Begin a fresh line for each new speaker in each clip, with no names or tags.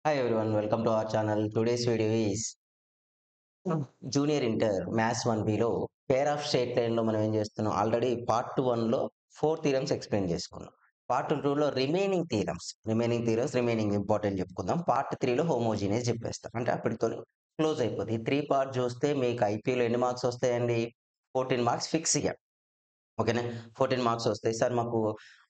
Hi everyone, welcome to our channel. Today's video is junior inter maths 1బిలో pair of straight లైన్‌లో మనం ఏం చేస్తున్నాం ఆల్రెడీ పార్ట్ 1లో 4 థీరమ్స్ ఎక్స్‌ప్లెయిన్ చేసుకున్నాం. పార్ట్ 2లో రిమైనింగ్ ఇంపార్టెంట్ చెప్పుకుందాం. పార్ట్ 3లో హోమోజీనియస్ చెప్పేస్తాం. అంటే అప్పటితోని క్లోజ్ అయిపోద్ది. ఈ 3 పార్ట్ చూస్తే మీకు ఐపీలో ఎన్ని మార్క్స్ వస్తాయండి? 14 మార్క్స్ ఫిక్స్ ఇగ. ఓకేనా? 14 మార్క్స్ వస్తాయి. సార్ మాకు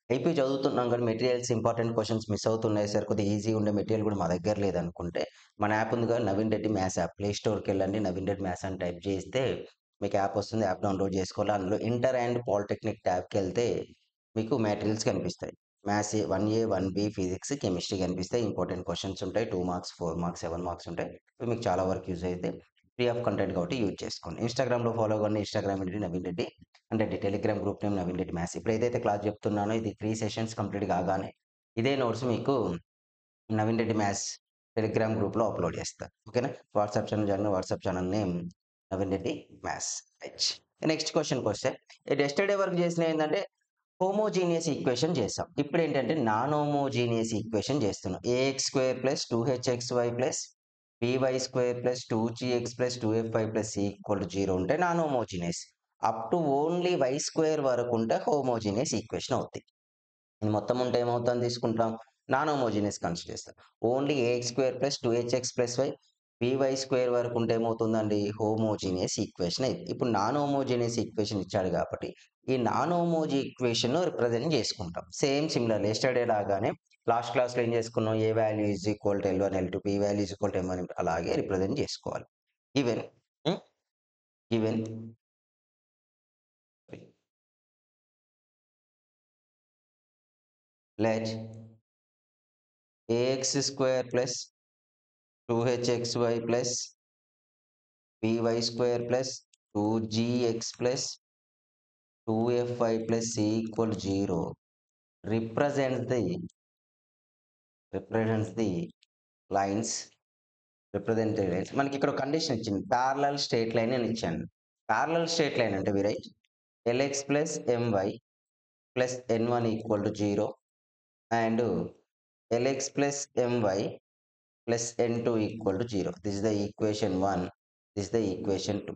ఐపీ చదువుతున్నాం కానీ మెటీరియల్స్ ఇంపార్టెంట్ క్వెషన్స్ మిస్ అవుతున్నాయి సార్. కొద్దిగా ఈజీగా ఉండే మెటీరియల్ కూడా మా దగ్గర లేదనుకుంటే, మన యాప్ ఉంది కదా! Naveen Reddy maths app. Play స్టోర్‌కెళ్ళండి. నవీన్ రెడ్డి మ్యాథ్స్ అని టైప్ చేస్తే మీకు యాప్ వస్తుంది. యాప్ డౌన్‌లోడ్ చేసుకోవాలి. అందులో ఇంటర్ అండ్ పాలిటెక్నిక్ ట్యాబ్‌కెళ్తే మీకు మెటీరియల్స్ కనిపిస్తాయి. మ్యాథ్స్ 1ఏ, 1బి, ఫిజిక్స్, కెమిస్ట్రీ కనిపిస్తాయి. ఇంపార్టెంట్ క్వెషన్స్ ఉంటాయి. 2 మార్క్స్, 4 మార్క్స్, 7 మార్క్స్ ఉంటాయి. ఇవి మీకు చాలా వరకు యూజ్ అయితాయి. ఫ్రీ ఆఫ్ కంటెంట్ కాబట్టి యూజ్ చేసుకోండి. ఇన్‌స్టాగ్రామ్‌లో ఫాలో అవ్వండి. Instagram ID Naveen Reddy. అంటే Telegram group name Naveen Reddy maths. ఇప్పుడు ఏదైతే క్లాస్ చెప్తున్నానో ఇది 3 సెషన్స్ కంప్లీట్ కాగానే ఇదే నోట్స్ మీకు నవీన్ రెడ్డి మ్యాథ్స్ టెలిగ్రామ్ గ్రూప్‌లో అప్‌లోడ్ చేస్తా. ఓకేనా? WhatsApp channel join WhatsApp channel name Naveen Reddy maths. Right. Next క్వెషన్‌కొస్తే యెస్టర్‌డే వరకు చేసినయి ఏందంటే హోమోజీనియస్ ఈక్వేషన్ చేసాం. ఇప్పుడేంటంటే నాన్ హోమోజీనియస్ ఈక్వేషన్ చేస్తున్నాం. ఏఎక్స్ స్క్వేర్ ప్లస్ 2హెచ్ఎక్స్‌వై ప్లస్ బీవై స్క్వేర్ ప్లస్ 2జీఎక్స్ ప్లస్ 2ఎఫ్ఐ ప్లస్ సి ఈక్వల్ టు 0 ఉంటే non homogeneous. Up to only Y square వరకు ఉంటే హోమోజీనియస్ ఈక్వేషన్ అవుద్ది. ఇది మొత్తం ఉంటే ఏమవుతుందని తీసుకుంటాం? నాన్ హోమోజీనియస్ కన్సిడర్ చేస్తాం. ఓన్లీ ఏఎక్స్ స్క్వేర్ ప్లస్ 2హెచ్ఎక్స్ ప్లస్ వై బీవై స్క్వేర్ వరకు ఉంటే ఏమవుతుందండి? హోమోజీనియస్ ఈక్వేషన్ అయింది. ఇప్పుడు నాన్ హోమోజీనియస్ ఈక్వేషన్ ఇచ్చాడు కాబట్టి ఈ నాన్ హోమోజీ ఈక్వేషన్‌ను రిప్రజెంట్ చేసుకుంటాం. సేమ్ సిమిలర్‌లీ యెస్టర్‌డే లాగానే లాస్ట్ క్లాస్‌లో ఏం చేసుకున్నాం? A value is equal to L1 L2 P value is equal to M1 అలాగే రిప్రజెంట్ చేసుకోవాలి. Given hmm. Given let A X square plus 2hxy plus B Y square plus 2gx plus 2fy plus C equal 0 represents the represents the lines representative lines. మనకి ఇక్కడ ఒక condition ఇచ్చింది. Parallel straight line అని ఇచ్చాను. Parallel straight line అంటే we write LX plus MY plus ఎన్1 equal to 0 and L X plus MY plus ఎన్2 equal to 0. This is the equation 1. This is the equation 2.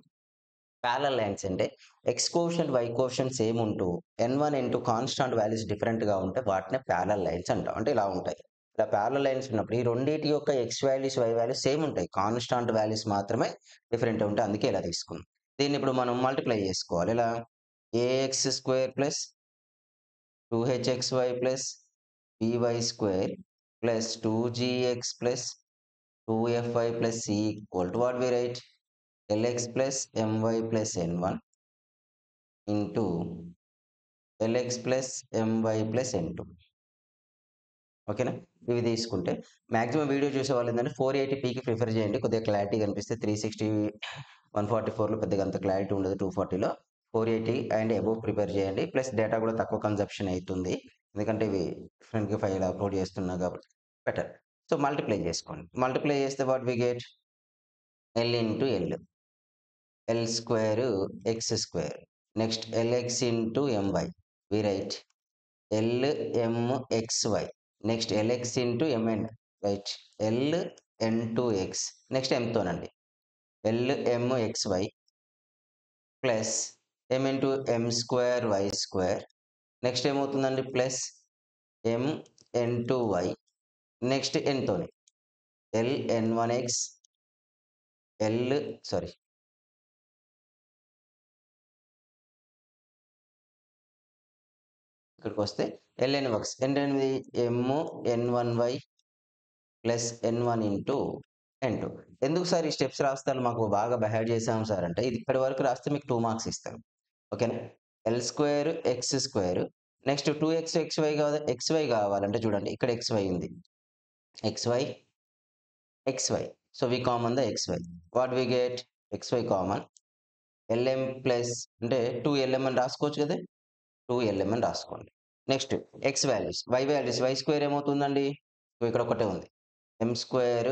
Parallel lines అంటే X quotient Y quotient same ఉంటూ ఎన్1 ఎన్2 constant values different గా ఉంటే వాటినే parallel lines అంటాం. అంటే ఇలా ఉంటాయి. ఇలా పారలల్ లైన్స్ ఉన్నప్పుడు ఈ రెండింటి యొక్క X values Y values same ఉంటాయి. కాన్స్టాంట్ వాల్యూస్ మాత్రమే డిఫరెంట్ ఉంటాయి. అందుకే ఇలా తీసుకున్నాం. దీన్ని ఇప్పుడు మనం మల్టిప్లై చేసుకోవాలి. ఇలా A X square plus 2hxy plus B Y square plus 2gx plus 2fy plus C equal to what we write LX plus MY plus ఎన్1 into L X plus MY plus ఎన్2. ఓకేనా? ఇవి తీసుకుంటే మాక్సిమం వీడియో చూసే వాళ్ళు ఏంటంటే 480pకి ప్రిఫర్ చేయండి. కొద్దిగా క్లారిటీ కనిపిస్తే 360, 144లో పెద్దగా అంత క్లారిటీ ఉండదు. 240లో 480 అండ్ అబోవ్ ప్రిపేర్ చేయండి. ప్లస్ డేటా కూడా తక్కువ కన్జంప్షన్ అవుతుంది. ఎందుకంటే ఇవి డిఫరెంట్‌గా ఫైల్ అప్లోడ్ చేస్తున్నా కాబట్టి బెటర్. సో, మల్టిప్లై చేసుకోండి. మల్టిప్లై చేస్తే what we get L into L. L square X square. Next L X into M Y. We write LMXY. Next LX into MN. Right. LN2X. Next Mతోనండి. LMXY plus M into M square Y square. Next ఏమవుతుందండి? Plus MN2Y. Next N తోని. LN1X. L sorry. ఇక్కడికొస్తే LN1X. ఏంటండి? MN1Y plus N1 into N2. ఎందుకు sir ఈ steps రాస్తారు? మాకు బాగా బైహార్ట్ చేసాం సార్ అంటే, ఇది ఇక్కడి వరకు రాస్తే మీకు 2 మార్క్స్ ఇస్తారు. ఓకేనా? L square X square next 2x XY కావాలి ఎక్స్‌వై కావాలంటే చూడండి ఇక్కడ ఎక్స్‌వై ఉంది. XY, XY. So, we common the XY. What we get? XY common. LM plus అంటే 2LM అని రాసుకోవచ్చు కదా! 2LM అని రాసుకోండి. Next X values, Y values, Y square ఏమవుతుందండి? ఇక్కడ ఒకటే ఉంది. ఎం స్క్వేర్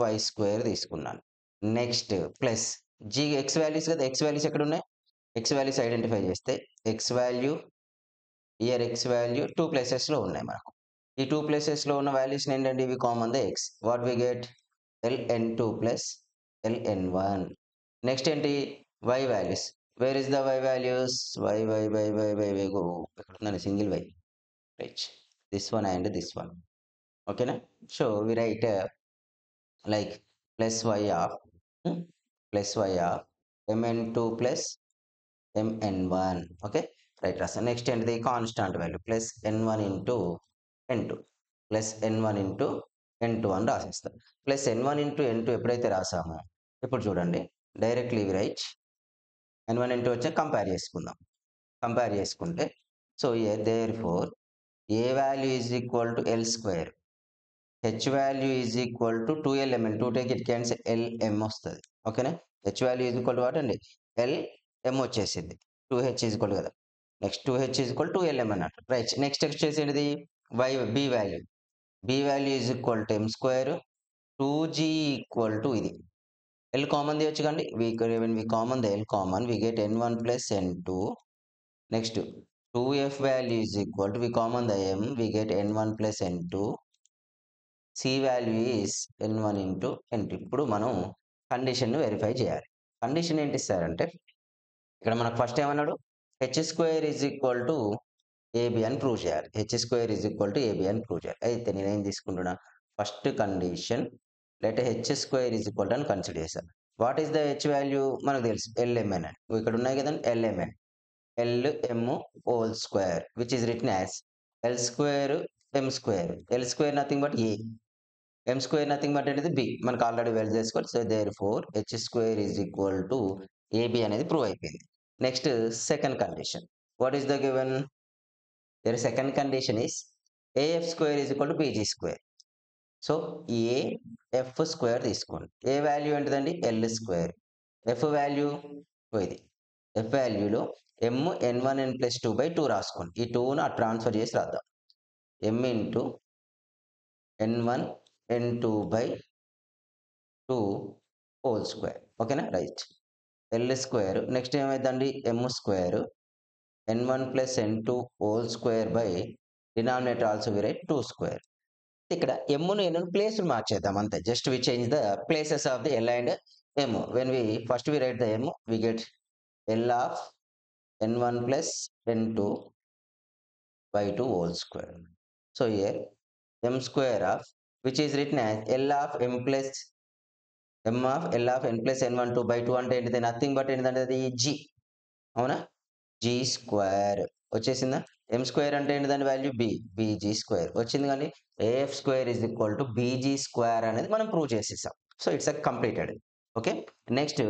వై స్క్వేర్ తీసుకున్నాను. నెక్స్ట్ ప్లస్ ఎక్స్ వాల్యూస్ కదా! ఎక్స్ వాల్యూస్ ఎక్కడున్నాయి? ఎక్స్ వాల్యూస్ ఐడెంటిఫై చేస్తే X value, here X value 2 ప్లేసెస్‌లో ఉన్నాయి మనకు. ఈ 2 ప్లేసెస్‌లో ఉన్న వాల్యూస్ ఏంటండి? ఇవి common the X. What we get? ln2 plus ln1. Next ఏంటి? y values. Where is the y values? y go ఎక్కడుందండి single y. Right. This one and this one. ఓకేనా? So, we write like plus y of plus y of mn2 plus mn1. Okay. Right రాస్తాను. Next ఏంటిది? Constant value plus n1 into n2 plus n1 into n2 అని రాసేస్తాం. Plus n1 into n2 ఎప్పుడైతే రాసామో ఇప్పుడు చూడండి directly వి right n1 n2 వచ్చాక compare చేసుకుందాం. Compare చేసుకుంటే so here therefore A value is equal to L square. H value is equal to 2lmn 2 take it cancel lm వస్తది. ఓకేనా? H value is equal to what అండి? lm వచ్చేసింది. 2h is equal కదా! Next 2h is equal to 2lm అన్నట్టు. Right. Next వచ్చేసి ఏంటిది? b value. b value is equal to m square 2g equal to ఇది. L common తీయొచ్చు కండి. When we common the L common we get n1 plus n2. Next 2f value is equal to we common the m we get n1 plus n2. C value is n1 into n2. ఇప్పుడు మనం కండిషన్‌ని verify చేయాలి. Condition ఏంటి sir అంటే ఇక్కడ మనకు first ఏమన్నాడు? H square is equal to AB అని ప్రూవ్ చేయాలి. H square is equal to AB అని ప్రూవ్ చేయాలి. అయితే నేనేం తీసుకుంటున్నా? First condition let H square is equal to అని కన్సిడర్ చేశాను. What is the H value? మనకు తెలుసు lmn అని. ఇక్కడ ఉన్నాయి కదండీ lmn. lm whole square which is written as l square m square. l square nothing but a. m square nothing but ఏంటిది? b. మనకు ఆల్రెడీ వెల్ చేసుకోవాలి. So therefore H square is equal to AB అనేది prove అయిపోయింది. Next second condition. What is the given? There second condition is AF square is equal to BG square. So AF square తీసుకోండి. A value ఏంటిదండి? L square. F value ఇది. ఎఫ్ వాల్యూలో m n1n plus 2/2 రాసుకోండి. ఈ 2ను transfer చేసి రాద్దాం. m into n1 n2/2 whole square. ఓకేనా? రైట్. ఎల్ స్క్వేర్ నెక్స్ట్ ఏమైందండి? m square n1 plus n2 whole square by denominator also we write 2 square. ఇక్కడ ఎమ్‌ను ఎన్‌ను ప్లేస్‌లు మార్చేద్దాం అంతే. Just we change the places of the L and M. When we first we write the M we get L of n1 plus n2 by 2 whole square. So here m square of which is written as L of m plus m of L of n plus n1 2 by 2 అంటే ఏంటిది? Nothing but ఏంటిదంటే అది g. అవునా? g square వచ్చేసిందా? m square అంటే ఏంటిదండి value? b. bg square వచ్చింది కానీ af square is equal to bg square అనేది మనం ప్రూవ్ చేసేసాం. So it's completed. Okay. Next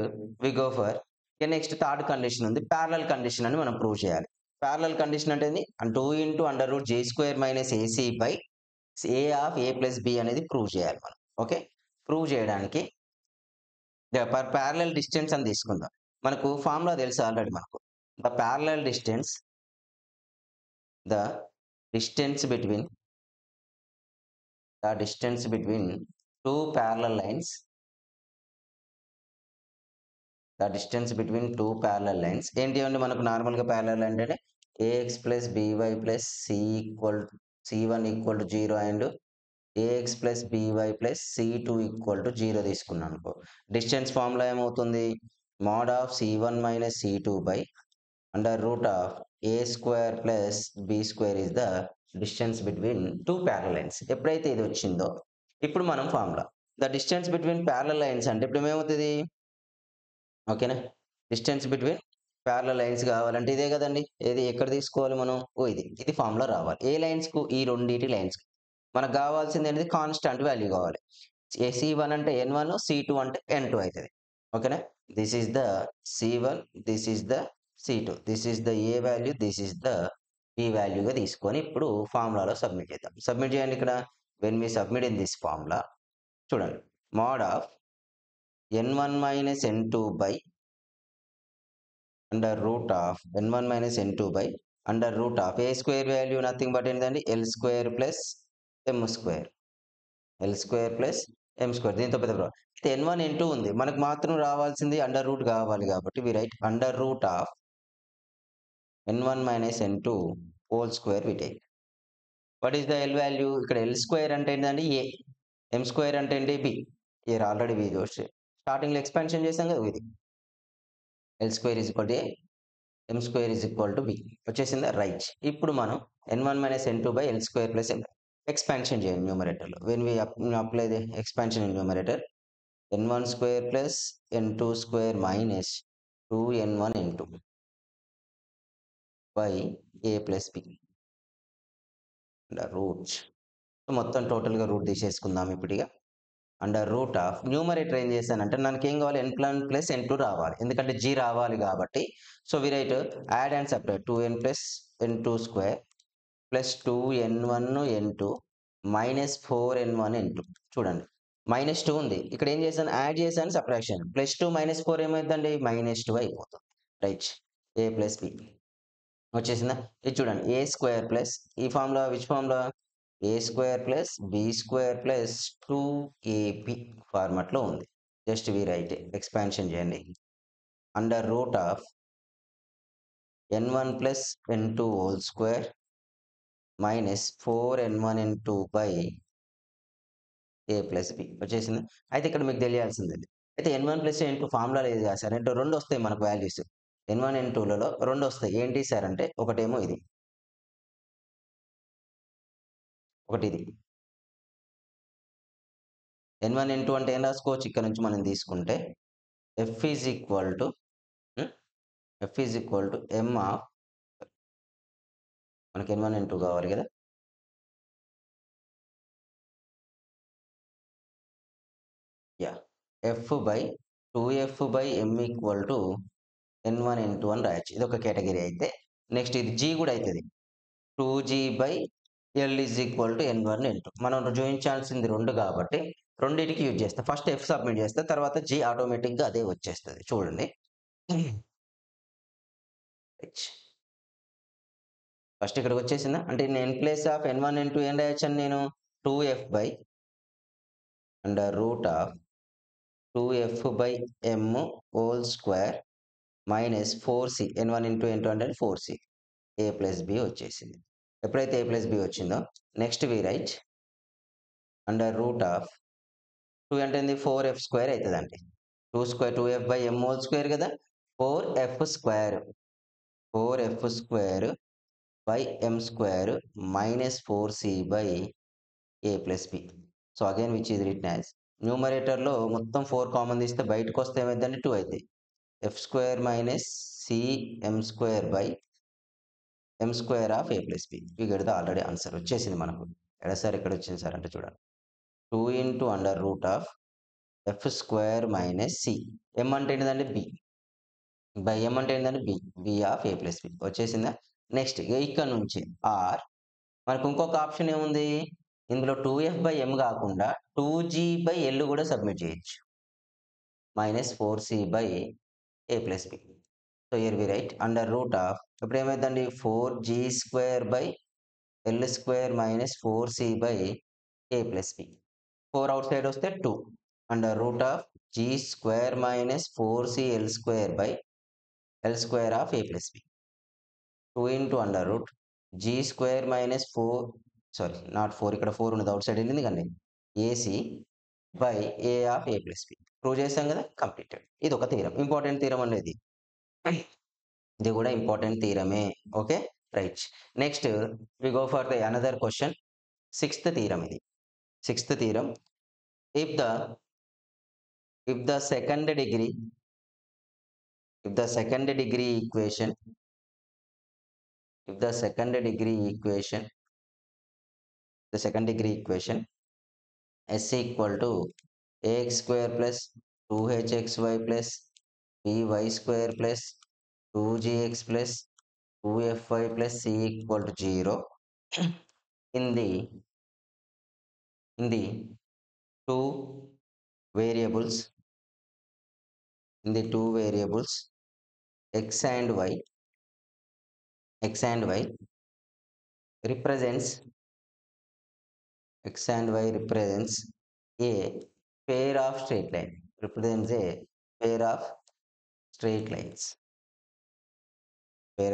we go for next third condition ఉంది. పారలల్ కండిషన్ అని మనం ప్రూవ్ చేయాలి. పారలల్ కండిషన్ అంటే ఏంది? 2 into under root j square minus ac by a of a plus b అనేది ప్రూవ్ చేయాలి మనం. ఓకే. ప్రూవ్ చేయడానికి పర్ పారలల్ డిస్టెన్స్ అని తీసుకుందాం. మనకు ఫార్ములా తెలుసు ఆల్రెడీ మనకు. The parallel distance the distance between two parallel lines ఏంటి అండి? మనకు నార్మల్‌గా పారలల్ అంటేనే ax plus by plus c1 equal to 0 and ax plus by plus c2 equal to 0 తీసుకున్నాం అనుకో. డిస్టెన్స్ ఫార్ములా ఏమవుతుంది? Mode of c1 minus c2 by under root of a square plus b square is the distance between two parallel lines. ఎప్పుడైతే ఇది వచ్చిందో ఇప్పుడు మనం formula the distance between parallel lines అంటే ఇప్పుడు ఏమవుతుంది? ఓకేనా? డిస్టెన్స్ బిట్వీన్ ప్యారలల్ లైన్స్ కావాలంటే ఇదే కదండి. ఏది ఎక్కడ తీసుకోవాలి మనం? ఇది ఫార్ములా రావాలి. ఏ లైన్స్‌కు? ఈ రెండిటి లైన్స్‌కి. మనకు కావాల్సింది ఏంటిది? కాన్స్టాంట్ వాల్యూ కావాలి. c1 అంటే n1 c2 అంటే n2 అయితది. ఓకేనా? This is the c1 this is the c2 this is the a value this is the b వాల్యూగా తీసుకొని ఇప్పుడు ఫార్ములాలో సబ్మిట్ చేద్దాం. సబ్మిట్ చేయండి ఇక్కడ. When we submit in this formula చూడండి. Mod of n1 minus n2 by under root of n1 minus n2 by under root of a square value nothing but ఏంటండి? l square plus m square. l square plus m square. దీంతో పెద్ద problem. అయితే n1 n2 ఉంది. మనకు మాత్రం రావాల్సింది under root కావాలి కాబట్టి we write under root of n1 minus n2 whole square we take. What is the L value? ఇక్కడ ఎల్ స్క్వేర్ అంటే ఏంటండి? ఏ. ఎం స్క్వేర్ అంటే ఏంటి? బి. మీరు ఆల్రెడీ బి చూసి స్టార్టింగ్‌లో ఎక్స్పాన్షన్ చేసాం కదా! ఇది. L square is equal to A, M square is equal to B. వచ్చేసిందా? రైట్. ఇప్పుడు మనం n1 - n2 by L square plus M expansion చేయండి న్యూమరేటర్‌లో. When we apply the expansion in numerator n1 square plus n2 square minus 2n1 n2 by A plus B under root. మొత్తం టోటల్‌గా root తీసేసుకుందాం ఇప్పుడిగ. Under root of numerator ఏం చేశానంటే నాకేం కావాలి? n1 ప్లస్ n2 రావాలి. ఎందుకంటే g రావాలి కాబట్టి. So we write add and subtract 2n plus n2 square plus 2n1 n2 minus 4n1 n2. చూడండి. -2 ఉంది. ఇక్కడ ఏం చేశాను? యాడ్ చేశాను సబ్ట్రాక్షన్. +2 - 4 ఏమైద్దండి? -2 అయిపోతుంది. రైట్. A plus B. వచ్చేసిందా? ఇది చూడండి. ఏ స్క్వేర్ ప్లస్ ఈ formula which formula? A square plus B square plus 2ab ఫార్మాట్‌లో ఉంది. జస్ట్ వి రైట్ ఎక్స్పాన్షన్ చేయండి. Under root of n1 plus n2 whole square minus 4n1 n2 by A plus B వచ్చేసిందా? అయితే ఇక్కడ మీకు తెలియాల్సింది అది. అయితే n1 ప్లస్ n2 ఫార్ములాలో ఏది కాదు సార్ అంటే 2 వస్తాయి మనకు వాల్యూస్. n1, n2లలో 2 వస్తాయి. ఏంటి సార్ అంటే ఒకటేమో ఇది. ఒకటిది. n1, n2 అంటే ఏం రాసుకోవచ్చు? ఇక్కడ నుంచి మనం తీసుకుంటే f ఈజ్ ఈక్వల్ టు హ్మ్. f is equal to m of మనకి n1, n2 కావాలి కదా! Yeah! f by 2f by m equal to n1, n2 అని రాయొచ్చు. ఇదొక కేటగరీ అయితే. నెక్స్ట్ ఇది g కూడా అయితది. 2g by l is equal to n1, n2. మనం చూయించాల్సింది 2 కాబట్టి రెండిటికి యూజ్ చేస్తా. ఫస్ట్ f సబ్మిట్ చేస్తా. తర్వాత g ఆటోమేటిక్‌గా అదే వచ్చేస్తది. చూడండి. ఫస్ట్ ఇక్కడికొచ్చేసిందా? అంటే నేను in place of n1, n2 ఏం రాయొచ్చండి నేను? 2f by under root of 2f by m whole square minus 4c n1 into n2 అంటే 4c ఏ ప్లస్ బి వచ్చేసింది. ఎప్పుడైతే ఏ ప్లస్ బి వచ్చిందో నెక్స్ట్ we write under root of 2 అంటే ఏంది? 4f స్క్వేర్ అయితదండి. 2 square 2f by m whole square కదా! 4f square 4f square by m square minus 4c by A plus B. So, again which is written as న్యూమరేటర్‌లో మొత్తం 4 common తీస్తే బయటకొస్తే ఏమైద్దండి? 2 అయితాయి. F square minus C M square by M square of A plus B. You get the already answer వచ్చేసింది మనకు. ఎక్కడ sir ఎక్కడొచ్చింది సార్ అంటే చూడండి. 2 into under root of F square minus C. M అంటే ఏంటిదండి? బి. బై ఎం అంటే ఏంటంటే B. B of A plus B వచ్చేసిందా? నెక్స్ట్ ఇగ ఇక్కడ నుంచి ఆర్ మనకు ఇంకొక ఆప్షన్ ఏముంది? ఇందులో 2f బై m గాకుండా 2g బై l గూడా సబ్మిట్ జేయొచ్చు. Minus 4c by A plus B. So, here we write under root of ఇప్పుడేమైద్దండి? 4g square by l square minus 4c by A plus B. 4 outside వస్తే 2 under root of g square minus 4c l square by l square of A plus B. 2 into under root G square minus 4 sorry not 4 ఇక్కడ 4 ఉన్నది out side వెళ్ళింది కండి. AC by A of A plus B. Prove చేసాం కదా! Completed. ఇది ఒక theorem. Important theorem అండి ఇది. ఇది కూడా ఇంపార్టెంట్ థీరమే. Okay. Right. Next we go for the another question. Sixth theorem ఇది. Sixth theorem. If the if the second degree if the second degree equation if the second degree equation the second degree equation s equal to ax square plus 2hxy plus by square plus 2gx plus 2fy plus c equal to 0 in the two variables in the two variables x and y represents x and y represents a pair of straight line represents a pair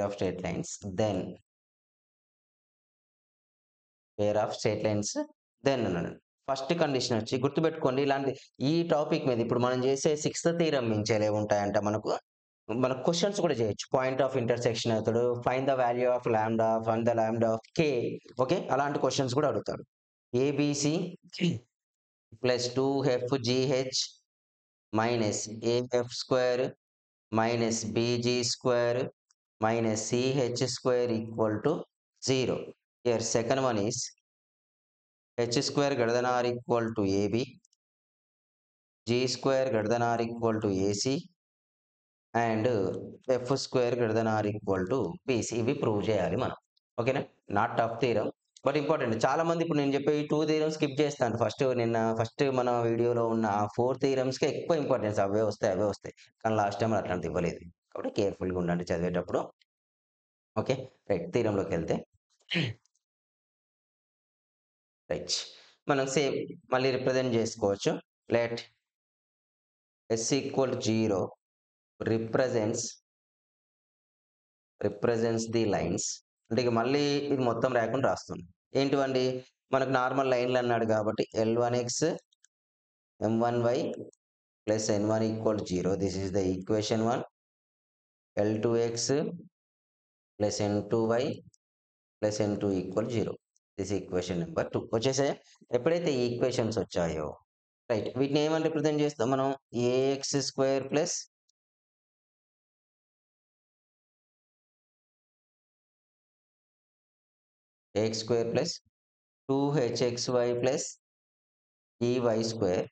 of straight lines then pair of straight lines then అన్నాడు. First condition వచ్చి గుర్తుపెట్టుకోండి ఇలాంటి ఈ topic మీద ఇప్పుడు మనం చేసే sixth theorem మించేలు ఏముంటాయంటే మనకు క్వెషన్స్ కూడా చేయొచ్చు. పాయింట్ ఆఫ్ ఇంటర్సెక్షన్ అవుతాడు. Find the value of lambda, find the lambda of K. Okay. అలాంటి క్వెషన్స్ కూడా అడుగుతాడు. ABC plus 2FGH minus AF square minus BG square minus CH square equal to 0. Here second one is H square greater than or equal to AB, G square greater than or equal to AC, and F square greater than or equal to BC. ఇవి prove చేయాలి మనం. ఓకేనా? Not tough theorem but important. చాలా మంది ఇప్పుడు నేను చెప్పే ఈ 2 థీరమ్స్ స్కిప్ చేస్తాను. ఫస్ట్ మన వీడియోలో ఉన్న ఆ 4 థీరమ్స్‌కే ఎక్కువ ఇంపార్టెన్స్ అవే వస్తాయి. కానీ లాస్ట్ టైమ్ అట్లాంటిది ఇవ్వలేదు. కాబట్టి కేర్‌ఫుల్‌గా ఉండండి చదివేటప్పుడు. ఓకే. రైట్. థీరంలోకి వెళ్తే రైట్. మనం సేమ్ మళ్ళీ రిప్రజెంట్ చేసుకోవచ్చు. Let S equal to 0 represents the lines. అంటే ఇక మళ్ళీ ఇది మొత్తం రాయకుండా రాస్తున్నాం. ఏంటివండి? మనకు నార్మల్ లైన్లు అన్నాడు కాబట్టి L1x M1y plus N1 equal to 0. This is the equation 1. L2x plus N2y plus N2 equal 0. This equation number 2 వచ్చేసాయా? ఎప్పుడైతే ఈ ఈక్వేషన్స్ వచ్చాయో రైట్ వీటిని ఏమని రిప్రజెంట్ చేస్తాం మనం? AX square plus AX square plus 2hxy plus EY square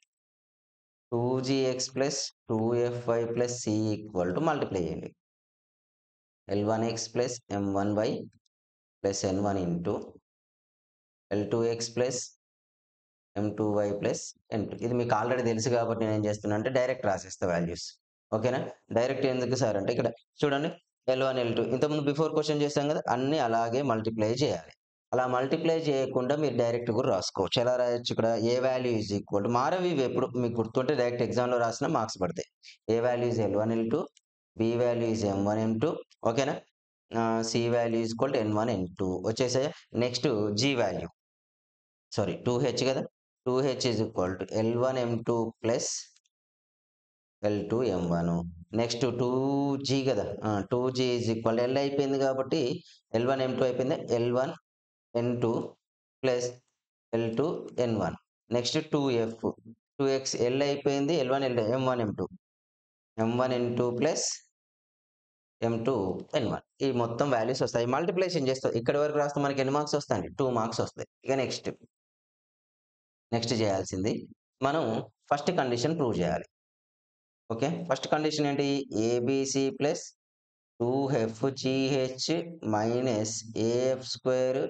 2gx plus 2fy plus C equal to multiply చేయండి. L1x plus M1y plus N1 into L2x plus M2y plus N2. ఇది మీకు already తెలుసు కాబట్టి నేను ఏం చేస్తున్నా అంటే డైరెక్ట్ రాసేస్తా వాల్యూస్. ఓకేనా? డైరెక్ట్ ఎందుకు సార్ అంటే ఇక్కడ చూడండి L1 L2 ఇంతకుముందు బిఫోర్ క్వశ్చన్ చేశాం కదా అన్ని అలాగే మల్టిప్లై చేయాలి. అలా మల్టిప్లై చేయకుండా మీరు డైరెక్ట్ కూడా రాసుకోవచ్చు. ఎలా రాయొచ్చు? ఇక్కడ A value is equal to మారవి ఇవి ఎప్పుడు మీకు గుర్తుంటే డైరెక్ట్ ఎగ్జామ్లో రాసిన మార్క్స్ పడతాయి. A value is L1 L2, B value is M1 M2. ఓకేనా? C value is equal to N1 N2 వచ్చేసాయి. Next G value sorry 2h కదా 2h is equal to L1 M2 plus L2 M1. Next 2g కదా 2g is equal L అయిపోయింది కాబట్టి L1 M2 అయిపోయింది. L1 N2 plus L2 N1. Next 2f 2x L అయిపోయింది. L1 L M1 M2 M1 N2 plus M2 N1. ఈ మొత్తం values వస్తాయి. Multiplication చేస్తాం. ఇక్కడి వరకు రాస్తే మనకి ఎన్ని మార్క్స్ వస్తాయండి? 2 మార్క్స్ వస్తాయి. ఇక నెక్స్ట్ చేయాల్సింది మనం ఫస్ట్ కండిషన్ ప్రూవ్ చేయాలి. ఓకే. ఫస్ట్ కండిషన్ ఏంటి? ABC plus 2FGH minus AF square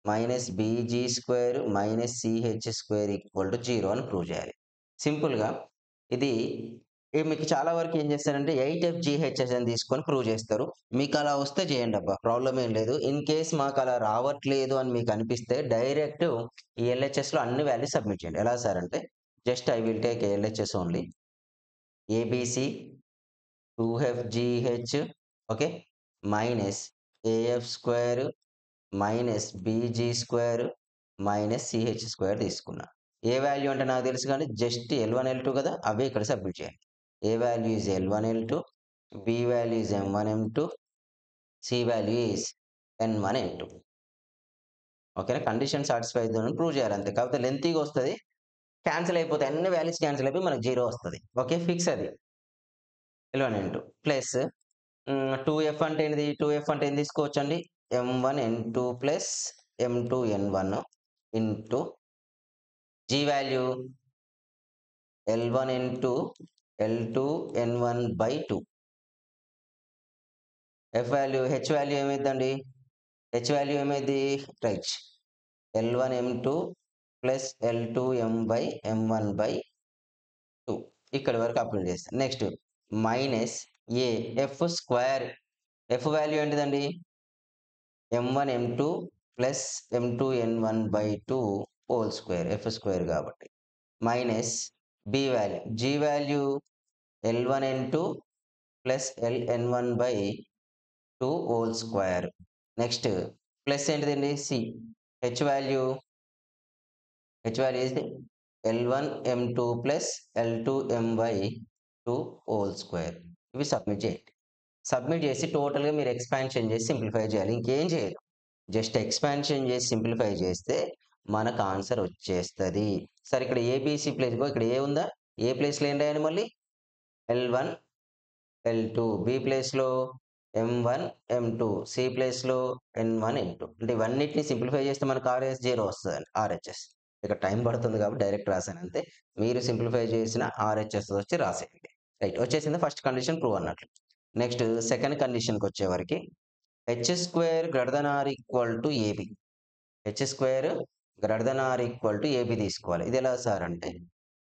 minus BG square minus CH square equal to 0 అని ప్రూవ్ చేయాలి. సింపుల్గా ఇది మీకు చాలా వరకు ఏం చేస్తారంటే 8FGHS అని తీసుకొని ప్రూవ్ చేస్తారు. మీకు అలా వస్తే చేయండి అబ్బా, ప్రాబ్లం ఏం లేదు. ఇన్ కేస్ మాకు అలా రావట్లేదు అని మీకు అనిపిస్తే డైరెక్ట్ ఈ ఎల్హెచ్ఎస్లో అన్ని వాల్యూస్ సబ్మిట్ చేయండి. ఎలా సార్ అంటే just I will take LHS only ABC 2FGH okay minus AF square minus BG square minus CH square తీసుకున్నా. ఏ వాల్యూ అంటే నాకు తెలుసు కానీ జస్ట్ L1 L2 కదా అవే ఇక్కడ సబ్మిట్ చేయండి. A value is L1 L2, B value is M1 M2, C value is N1 N2. ఓకేనా? Condition satisfy అని ప్రూవ్ చేయాలి అంతే. కాకపోతే లెంతీగా వస్తుంది, క్యాన్సిల్ అయిపోతాయి, అన్ని వాల్యూస్ క్యాన్సిల్ అయిపోయి మనకు 0 వస్తుంది. ఓకే ఫిక్స్ అది L1 N2 ప్లస్ 2f అంటే ఏంటిది? 2f అంటే ఏం తీసుకోవచ్చండి? M1 N2 plus M2 N1 into G value L1 N2 L2 N1 by 2. F value H value ఏమైందండి? H వాల్యూ ఏమైంది? Right L1 M2 plus L2 M by M1 by 2. ఇక్కడ వరకు apply చేస్తాను. Next minus A F square. F value ఏంటిదండి? M1 M2 plus M2 N1 by 2 whole square F square కాబట్టి minus B value G value L1 N2 plus LN1 by 2 whole square. Next plus ఏంటిదండి? C H value is the L1 M2 plus L2 My 2 whole square. ఇవి submit చేయండి. Submit చేసి టోటల్‌గా మీరు expansion చేసి simplify చేయాలి. ఇంకేం చేయదు. జస్ట్ ఎక్స్పాన్షన్ చేసి సింప్లిఫై చేస్తే మనకు ఆన్సర్ వచ్చేస్తది. సరే ఇక్కడ ఏబీసీ ప్లేస్ ఇక్కడ ఏ ఉందా? ఏ ప్లేస్‌లో ఏం రాయాలి మళ్ళీ? L1 L2 బి ప్లేస్‌లో M1 M2 సి ప్లేస్‌లో N1 N2 అంటే ఇవన్నిటిని సింప్లిఫై చేస్తే మనకు ఆర్ఎస్ 0 వస్తదండి. ఆర్‌హెచ్‌ఎస్. ఇక్కడ టైం పడుతుంది కాబట్టి డైరెక్ట్ రాసాను అంతే. మీరు సింప్లిఫై చేసిన ఆర్‌హెచ్‌ఎస్ వచ్చి రాసేయండి. రైట్ వచ్చేసింది ఫస్ట్ కండిషన్ ట్రూ అన్నట్లు. నెక్స్ట్ సెకండ్ కండిషన్‌కి వచ్చేవరకి H square greater than or equal to A B. H square greater than or equal to A B తీసుకోవాలి. ఇది ఎలా సార్ అంటే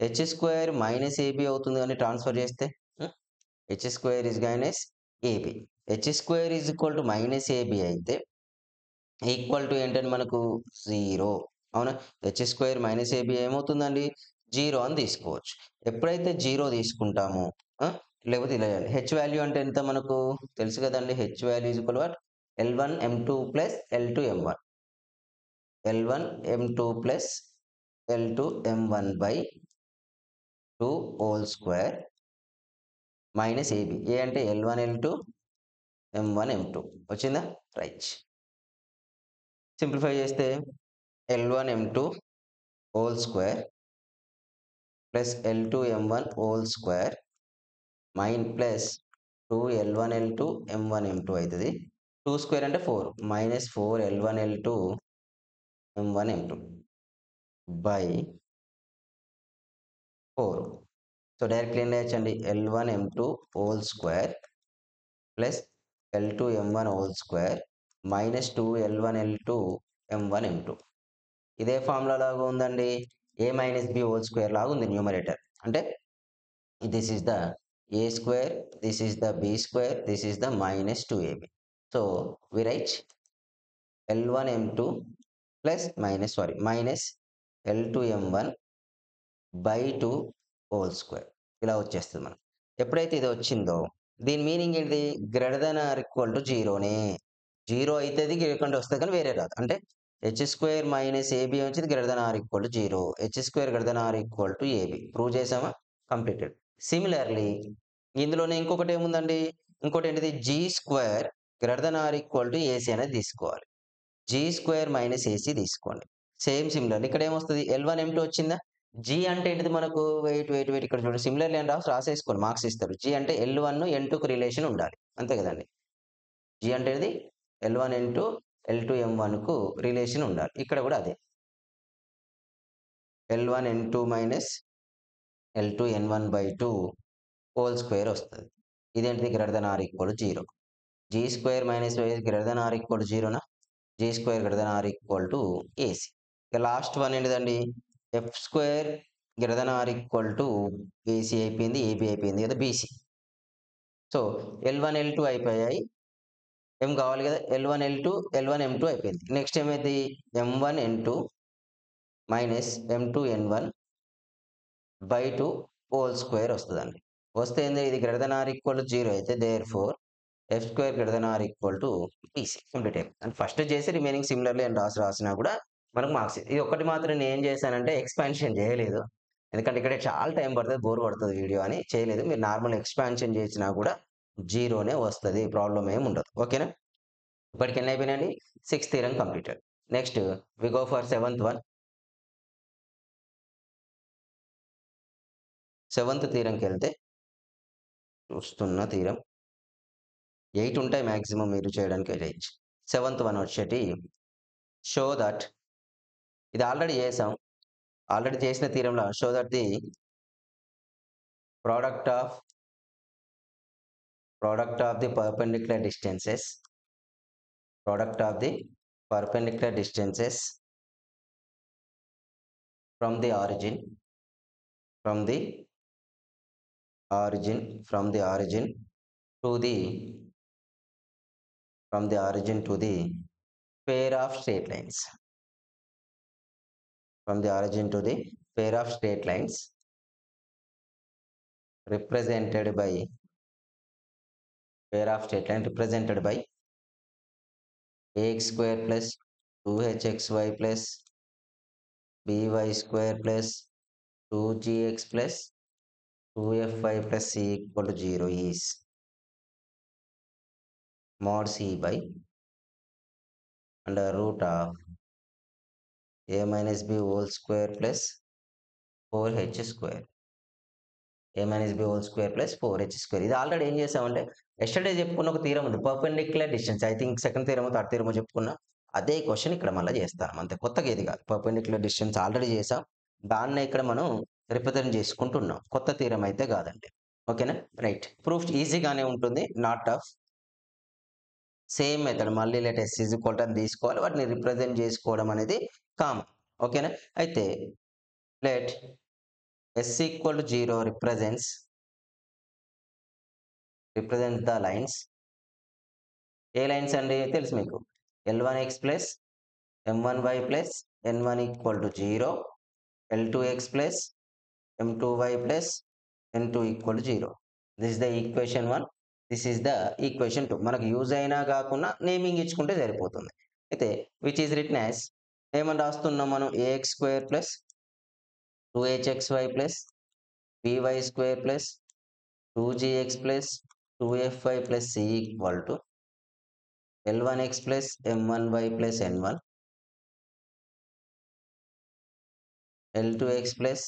హెచ్ స్క్వేర్ మైనస్ ఏబీ అవుతుంది కానీ ట్రాన్స్ఫర్ చేస్తే H square is minus AB. H square is equal to minus AB అయితే equal to ఏంటంటే మనకు 0 అవునా? హెచ్ స్క్వేర్ మైనస్ ఏబీ ఏమవుతుందండి? 0 అని తీసుకోవచ్చు. ఎప్పుడైతే 0 తీసుకుంటామో లేకపోతే ఇలా హెచ్ వాల్యూ అంటే ఎంత మనకు తెలుసు కదండి. H value is equal what L1 M2 plus L2 M1. L1 M2 plus L2 M1 by 2 whole square minus A B. A అంటే L1 L2 M1 M2 వచ్చిందా? రైట్. సింప్లిఫై చేస్తే L1 M2 whole square plus L2 M1 whole square plus 2 L1 L2 M1 M2 అవుతుంది. 2 square అంటే 4 minus 4 L1 L2 M1 M2 by 4. So directly ఏం రాయొచ్చండి? L1 M2 whole square plus L2 M1 whole square minus 2 L1 L2 M1 M2. ఇదే formula లాగా ఉందండి. A minus B whole square లాగా ఉంది numerator. అంటే this is the a square, this is the b square, this is the minus 2ab. So we write L1 M2 plus minus L2 M1 by 2 whole square ఇలా వచ్చేస్తుంది మనం. ఎప్పుడైతే ఇది వచ్చిందో దీని మీనింగ్ ఏంటి? Greater than or equal to 0నే. 0 అయితేది కంటే వస్తుంది కానీ వేరే రాదు. అంటే హెచ్ స్క్వేర్ మైనస్ ఏబీ వచ్చింది greater than or equal to 0. H square greater than or equal to A B. Prove చేసామా? కంప్లీటెడ్. సిమిలర్లీ ఇందులోనే ఇంకొకటి ఏముందండి? ఇంకోటి ఏంటిది? G square greater than or equal to A C అనేది తీసుకోవాలి. జీ స్క్వేర్ మైనస్ ఏసీ తీసుకోండి. సేమ్ సిమిలర్లీ ఇక్కడ ఏమొస్తుంది? L1 M2 వచ్చిందా? జీ అంటే ఏంటిది మనకు? వెయిట్ ఇక్కడ చూడండి. సిమిలర్లీ అని రాసేసుకోండి మార్క్స్ ఇస్తారు. జీ అంటే L1 N2కు రిలేషన్ ఉండాలి. అంతే కదండి. జీ అంటే ఏది? L1 N2 L2 M1కు రిలేషన్ ఉండాలి. ఇక్కడ కూడా అదే. L1 N2 minus L2 N1 by 2 whole square వస్తది. ఇదేంటిది? Greater than or equal to 0. G square minus Y greater than or equal to 0నా? G square greater than or equal to A C. ఇక last one ఏంటిదండి? F square greater than or equal to A C అయిపోయింది. A B అయిపోయింది కదా BC. So L1 L2 అయిపోయాయి. ఏం కావాలి కదా? L1 L2 L1 M2 అయిపోయింది. నెక్స్ట్ ఏమైంది? M1 N2 minus M2 N1 by 2 whole square వస్తదండి. వస్తే ఏంది? ఇది greater than or equal to 0 అయితే therefore F square greater than or equal to BC. Complete అయిపోయింది. అండ్ ఫస్ట్ చేసి రిమైనింగ్ సిమిలర్లీ అని రాసినా కూడా మనకు మార్క్స్. ఇది ఒక్కటి మాత్రం నేను ఏం చేశానంటే ఎక్స్పాన్షన్ చేయలేదు. ఎందుకంటే ఇక్కడ చాలా టైం పడుతుంది, బోర్ కొడుతుంది వీడియో అని చేయలేదు. మీరు నార్మల్ ఎక్స్పాన్షన్ చేసినా కూడా 0నే వస్తది. ప్రాబ్లమ్ ఏమి ఉండదు. ఓకేనా? ఇప్పటికి ఎన్ని అయిపోయినాయండి? 6th theorem completed. Next we go for 7th one. 7th థీరంకి వెళ్తే చూస్తున్న థీరం 8 ఉంటాయి మాక్సిమం మీరు చేయడానికి రేంజ్. 7th వన్ వచ్చేటి షో దట్ ఇది ఆల్రెడీ చేసాం. ఆల్రెడీ చేసిన థీరంలో show that the product of the perpendicular distances from the origin to the pair of straight lines. From the origin to the pair of straight lines represented by ax square plus 2hxy plus by square plus 2gx plus 2fy plus c equal to 0 is mod c by under root of a minus b whole square plus 4h square. a minus b whole square plus 4h square. ఇది already ఏం చేసామంటే yesterday చెప్పుకున్న ఒక theorem ఉంది, perpendicular distance. I think second థీరమో third థీరమో చెప్పుకున్నా. అదే క్వశ్చన్ ఇక్కడ మళ్ళీ చేస్తాను, అంతే, కొత్తగా ఏది కాదు. పర్పెండిక్యులర్ డిస్టెన్స్ ఆల్రెడీ చేసాం, దాన్నే ఇక్కడ మనం రిప్రజెంట్ చేసుకుంటున్నాం, కొత్త థీరం అయితే కాదండి. ఓకేనా? రైట్. ప్రూఫ్ ఈజీగానే ఉంటుంది, నాట్ టఫ్. సేమ్ మెథడ్, మళ్ళీ let S is equal to అని తీసుకోవాలి, వాటిని రిప్రజెంట్ చేసుకోవడం అనేది కామన్. ఓకేనా? అయితే let S equal to 0 represents the lines. ఏ లైన్స్ అండి? తెలుసు మీకు, L1x plus M1y plus N1 equal to 0, L2x plus M2y plus N2 equal to 0. This is the equation 1, this is the equation 2. మనకు use అయినా కాకుండా naming ఇచ్చుకుంటే సరిపోతుంది. అయితే విచ్ ఈజ్ రిటన్ యాజ్, ఏమని రాస్తున్నాం మనం, ax square plus 2hxy plus by square plus 2gx plus 2fy plus c equal to L1x plus M1y plus N1, L2x plus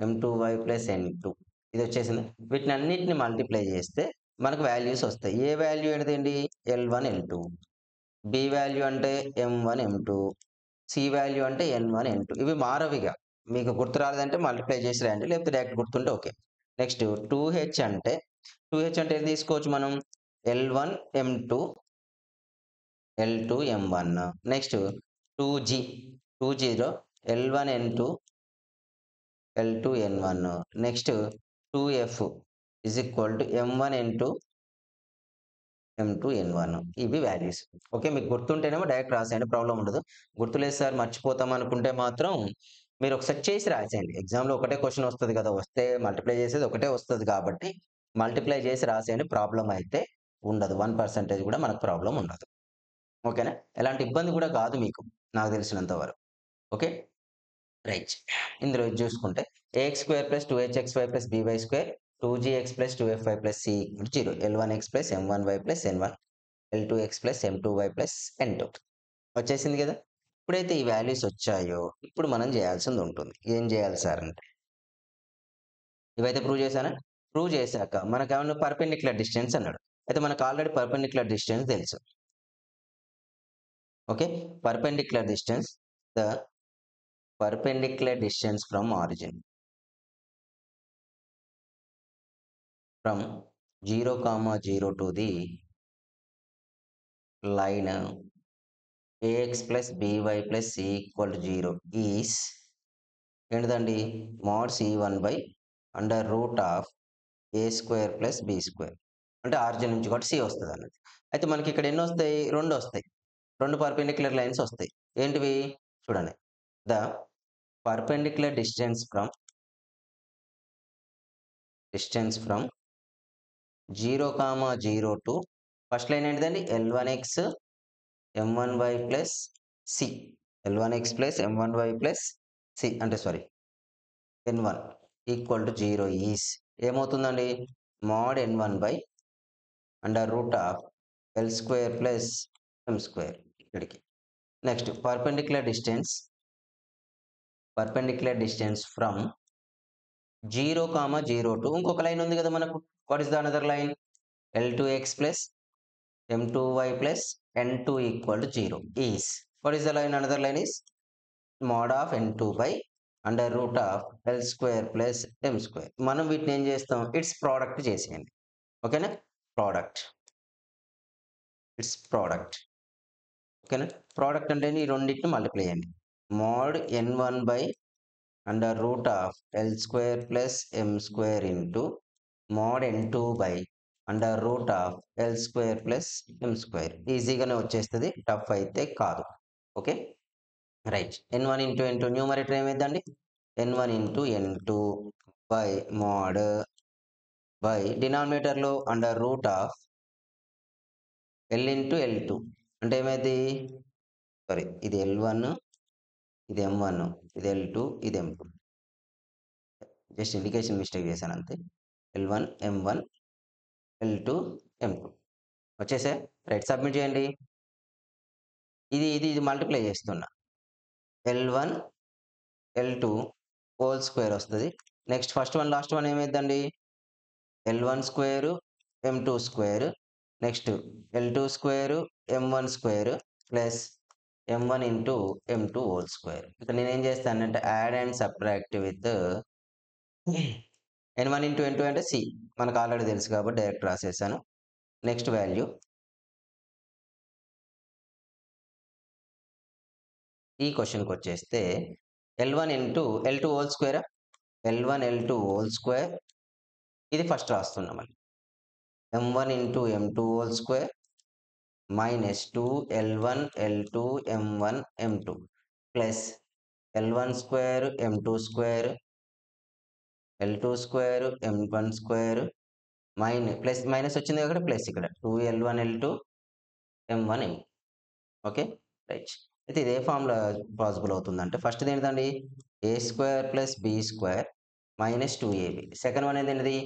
M2y plus N2. ఇది వచ్చేసింది. వీటిని అన్నిటిని మల్టిప్లై చేస్తే మనకు వాల్యూస్ వస్తాయి. ఏ వాల్యూ ఏంటిదండి? L1 L2, బి వాల్యూ అంటే M1 M2, C value అంటే N1 N2. ఇవి మారవిగా, మీకు గుర్తు రాలేదంటే మల్టిప్లై చేసి రాయండి, లేకపోతే డైరెక్ట్ గుర్తుంటే ఓకే. నెక్స్ట్ 2h అంటే ఏం తీసుకోవచ్చు మనం, L1 M2 L2 M1. Next 2g 2g L1 N2 L2 N1. Next 2f is equal to M1 N2 M2 N1. ఇవి వాల్యూస్. ఓకే, మీకు గుర్తుంటేనేమో డైరెక్ట్ రాసేయండి, ప్రాబ్లం ఉండదు. గుర్తులేదు సార్ మర్చిపోతాం అనుకుంటే మాత్రం మీరు ఒకసారి చేసి రాసేయండి. ఎగ్జామ్లో ఒకటే క్వశ్చన్ వస్తుంది కదా, వస్తే మల్టిప్లై చేసేది ఒకటే వస్తుంది కాబట్టి మల్టిప్లై చేసి రాసేయండి, ప్రాబ్లం అయితే ఉండదు. 1% కూడా మనకు ప్రాబ్లం ఉండదు. ఓకేనా? ఎలాంటి ఇబ్బంది కూడా కాదు మీకు, నాకు తెలిసినంత వరకు. Okay, right. ఇందులో ఇది చూసుకుంటే ax square plus 2hxy plus by square 2gx plus 2fy plus c 0, L1x plus M1y plus N1, L2x plus M2y plus N2 వచ్చేసింది కదా. ఇప్పుడైతే ఈ వాల్యూస్ వచ్చాయో ఇప్పుడు మనం చేయాల్సింది ఉంటుంది. ఏం చేయాలి సార్ అంటే, ఇవైతే ప్రూవ్ చేశానా? ప్రూవ్ చేశాక మనకు ఏమన్నా పర్పెండిక్యులర్ డిస్టెన్స్ అన్నాడు. అయితే మనకు ఆల్రెడీ పర్పెండిక్యులర్ డిస్టెన్స్ తెలుసు. Okay, perpendicular distance, the perpendicular distance from origin from 0, 0 to the line ax plus by plus c equal to 0 is ఏంటిదండి, mod c1 by under root of a square plus b square. అంటే origin నుంచి కూడా c వస్తుంది అన్నది. అయితే మనకి ఇక్కడ ఎన్ని వస్తాయి? 2 వస్తాయి. 2 పర్పెండిక్యులర్ లైన్స్ వస్తాయి. ఏంటివి చూడండి, the perpendicular distance from 0, 0 to first line ఏంటిదండి, L1x M1y plus C, L1x plus M1y plus C అంటే sorry N1 equal to 0 is ఏమవుతుందండి, mod N1 by under root of L square plus M square. ఇక్కడికి next perpendicular distance from 0, 0 to ఇంకొక లైన్ ఉంది కదా మనకు, what is the another line, L2x plus M2y plus N2 equal to 0 is, what is the line, another line is mod of N2 by under root of L square plus M square. మనం వీటిని ఏం చేస్తాం, it's product చేసేయండి. ఓకేనా? It's product. ఓకేనా? Product అంటే ఈ రెండింటిని మల్టిప్లై చేయండి. mod N1 by under root of L square plus M square into mod N2 by under root of L square plus M square. ఈజీగానే వచ్చేస్తుంది, టఫ్ అయితే కాదు. Okay, right. N1 into N2 numerator ఏమైందండి, N1 into N2 by mod by డినామినేటర్లో under root of L into L2 అంటే ఏమైంది, sorry ఇది L1, ఇది M1, ఇది L2, ఇది M2. జస్ట్ ఇండికేషన్ మిస్టేక్ చేశాను అంతే. L1, M1, L2, M2 వచ్చేసాయి. రైట్ సబ్మిట్ చేయండి. ఇది మల్టిప్లై చేస్తున్నా. L1, L2 హోల్ స్క్వేర్ వస్తుంది. Next first one last one ఏమైందండి? L1 square, M2 square, next L2 square, M1 square plus M1 into M2 whole square. ఇక్కడ నేనేం చేస్తానంటే add and subtract with N1 into N2 అంటే C మనకు already తెలుసు కాబట్టి direct రాసేసాను. Next value ఈ క్వశ్చన్కి వచ్చేస్తే L1 ఇంటూ L2 హోల్ స్క్వేరా, L1 L2 హోల్ స్క్వేర్, ఇది ఫస్ట్ రాస్తున్నాం మళ్ళీ M1 into M2 whole square minus 2 L1 L2 M1 M2 plus L1 square M2 square L2 square M1 square plus minus వచ్చింది ఇక్కడ plus ఇక్కడ 2L1 L2 M1 M2. Okay right. అయితే ఇది ఏ ఫామ్లో పాసిబుల్ అవుతుందంటే ఫస్ట్ ఏంటండి A square plus B square minus 2ab. Second one ఏంటండి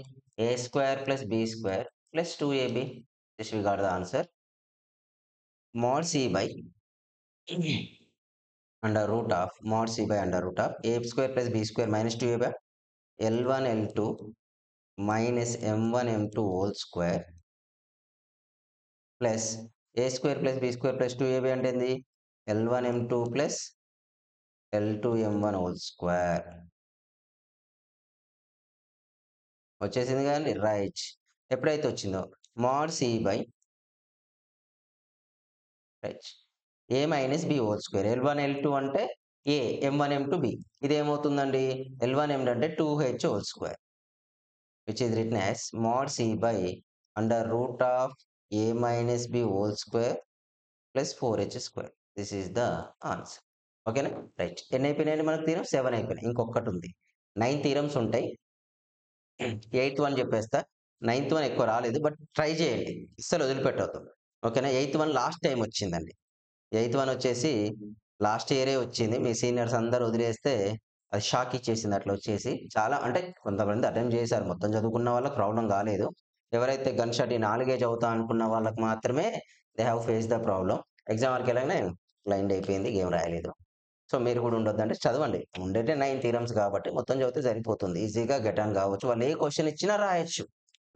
A square plus B square plus 2ab. This we got the answer. mod c by under root of mod c by under root of a square plus b square minus 2ab L1 L2 minus M1 M2 whole square plus a square plus b square plus 2ab అంటే ఏంది L1 M2 plus L2 M1 whole square. వచ్చేసింది కదండి right. ఎప్పుడైతే వచ్చిందో mod c by right A minus B whole square. L1 L2 అంటే ఏ, M1 M2 B. ఇది ఏమవుతుందండి L1 M అంటే 2h whole square which is written as mod c by under root of a minus b whole square plus 4h square. This is the answer. ఓకేనా right. ఎన్ని అయిపోయినాయండి మనకు theorems? 7 అయిపోయినాయి. ఇంకొకటి ఉంది. 9 థీరమ్స్ ఉంటాయి. 8th వన్ చెప్పేస్తా. 9th వన్ ఎక్కువ రాలేదు బట్ ట్రై చేయండి, అస్సలు వదిలిపెట్టవద్దు. ఓకేనా. 8th వన్ లాస్ట్ టైం వచ్చిందండి. 8th వన్ వచ్చేసి లాస్ట్ ఇయరే వచ్చింది. మీ సీనియర్స్ అందరూ వదిలేస్తే అది షాక్ ఇచ్చేసింది అట్లా వచ్చేసి. చాలా అంటే కొంతమంది అటెంప్ట్ చేశారు. మొత్తం చదువుకున్న వాళ్ళకి ప్రాబ్లం కాలేదు. ఎవరైతే గన్ షాట్ ఈ 4 చదువుతా అనుకున్న వాళ్ళకి మాత్రమే they have face the problem. Exam వరకు వెళ్ళగానే బ్లైండ్ అయిపోయింది, గేమ్ రాయలేదు. సో మీరు కూడా ఉండొద్దు అంటే చదవండి. ఉండేటే 9 థీరమ్స్ కాబట్టి మొత్తం చదివితే సరిపోతుంది. ఈజీగా గెట్ ఆన్ కావచ్చు. వాళ్ళు ఏ క్వశ్చన్ ఇచ్చినా రాయొచ్చు.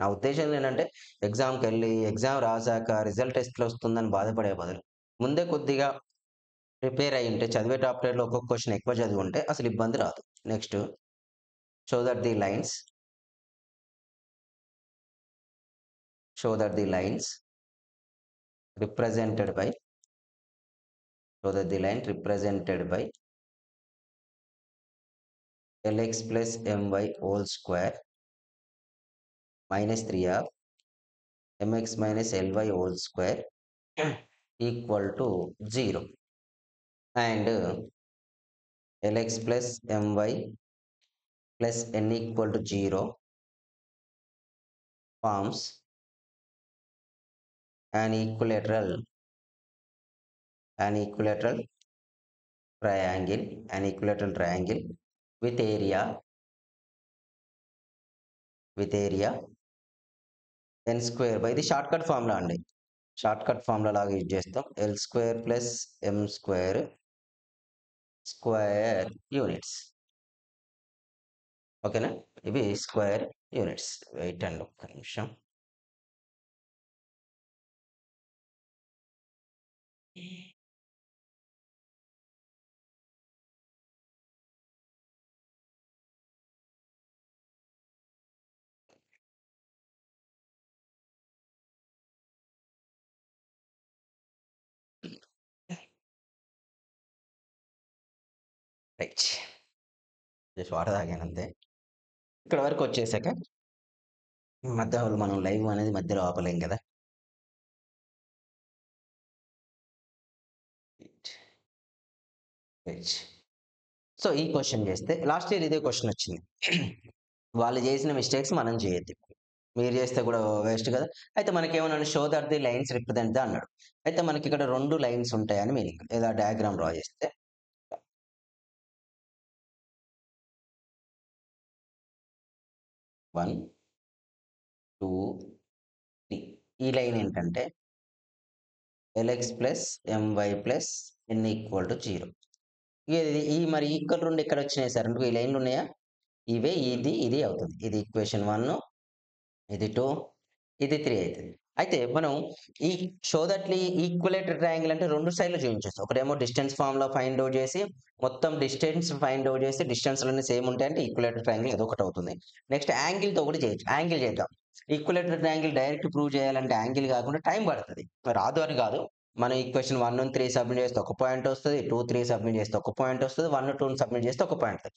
నా ఉద్దేశం ఏంటంటే ఎగ్జామ్కి వెళ్ళి ఎగ్జామ్ రాసాక రిజల్ట్ ఎట్లా వస్తుందని బాధపడే బదులు ముందే కొద్దిగా ప్రిపేర్ అయ్యి ఉంటే చదివేటప్పుడేలో ఒక్కొక్క క్వశ్చన్ ఎక్కువ చదివి ఉంటే అసలు ఇబ్బంది రాదు. Next show that the lines represented by Lx plus My whole square minus 3 of Mx minus Ly whole square equal to 0 and Lx plus My plus n equal to 0 forms an equilateral triangle with area n square by ఇది short cut formula అండి. Short cut formula లాగా use చేస్తాం. L square plus M square square units. ఓకేనా. ఇవి square units. Wait అండి ఒక్క నిమిషం. Right. Just water తాగాను అంతే. ఇక్కడ వరకు వచ్చేసాక మధ్యలో మనం లైవ్ అనేది మధ్యలో ఆపలేం కదా. సో ఈ క్వశ్చన్ చేస్తే లాస్ట్ ఇయర్ ఇదే క్వశ్చన్ వచ్చింది. వాళ్ళు చేసిన మిస్టేక్స్ మనం చేయొద్దు. మీరు చేస్తే కూడా వేస్ట్ కదా! అయితే మనకేమన్నాడు show that the lines represent the అన్నాడు. అయితే మనకిక్కడ 2 లైన్స్ ఉంటాయని మీనింగ్. ఇలా డయాగ్రామ్ డ్రా చేస్తే 1, 2, 3 ఈ లైన్ ఏంటంటే LX plus MY plus N equal to 0. ఇది ఈ మరి ఈక్వల్ 2 ఎక్కడొచ్చినాయి సార్? అంటే ఈ లైన్‌లు ఉన్నాయా? ఇవే ఇది అవుతుంది. ఇది ఈక్వేషన్ 1, ఇది 2, ఇది 3 అయితది. అయితే మనం ఈ షో దట్‌లి ఈక్విలేటరల్ ట్రయాంగిల్ అంటే 2 సైడ్‌లు చూయించొచ్చు. ఒకటేమో డిస్టెన్స్ ఫార్ములా ఫైండ్ ఔట్ చేసి, మొత్తం డిస్టెన్స్ ఫైండ్ ఔట్ చేసి, డిస్టెన్స్‌లన్నీ సేమ్ ఉంటాయంటే ఈక్విలేటరల్ ట్రయాంగిల్ ఏదో ఒకటి అవుతుంది. నెక్స్ట్ యాంగిల్‌తో కూడా చేయొచ్చు. యాంగిల్ చేద్దాం. ఈక్విలేటరల్ ట్రయాంగిల్ డైరెక్ట్ ప్రూవ్ చేయాలంటే యాంగిల్ కాకుండా టైం పడతది. రాదు అని కాదు. మనం ఈక్వేషన్ 1, 3 సబ్మిట్ చేస్తే ఒక పాయింట్ వస్తది. 2, 3 సబ్మిట్ చేస్తే ఒక పాయింట్ వస్తది. 1, 2 సబ్మిట్ చేస్తే ఒక పాయింట్ వస్తది.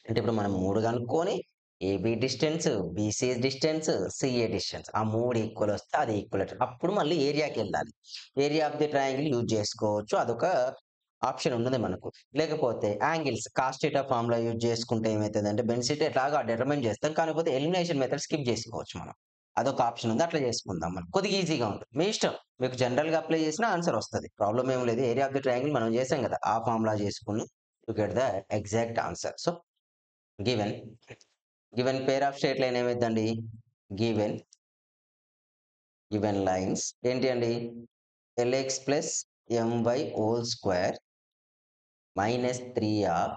అంటే ఇప్పుడు మనం 3 కనుక్కొని AB distance, BC distance, CA distance ఆ 3 ఈక్వల్ వస్తే అది ఈక్విలేటర్. అప్పుడు మళ్ళీ ఏరియాకెళ్ళాలి. Area of the triangle use చేసుకోవచ్చు. అదొక ఆప్షన్ ఉన్నది మనకు. లేకపోతే angles cos theta formula use చేసుకుంటే ఏమైతదంటే బెనిఫిట్ ఎట్లాగో డిటర్మైన్ చేస్తాం. కాకపోతే ఎలిమినేషన్ మెథడ్ స్కిప్ చేసుకోవచ్చు మనం. అదొక ఆప్షన్ ఉంది. అట్లా చేసుకుందాం మనం. కొద్దిగా ఈజీగా ఉంటుంది. మీ ఇష్టం. మీకు జనరల్‌గా అప్లై చేసినా ఆన్సర్ వస్తది. ప్రాబ్లమ్ ఏమి లేదు. ఏరియా ఆఫ్ ది ట్రయాంగిల్ మనం చేసాం కదా! ఆ ఫార్ములా చేసుకొని you get the exact answer. So given pair of straight line ఏమైద్దండి? గివెన్ లైన్స్ ఏంటి అండి? LX plus MY whole square minus 3 of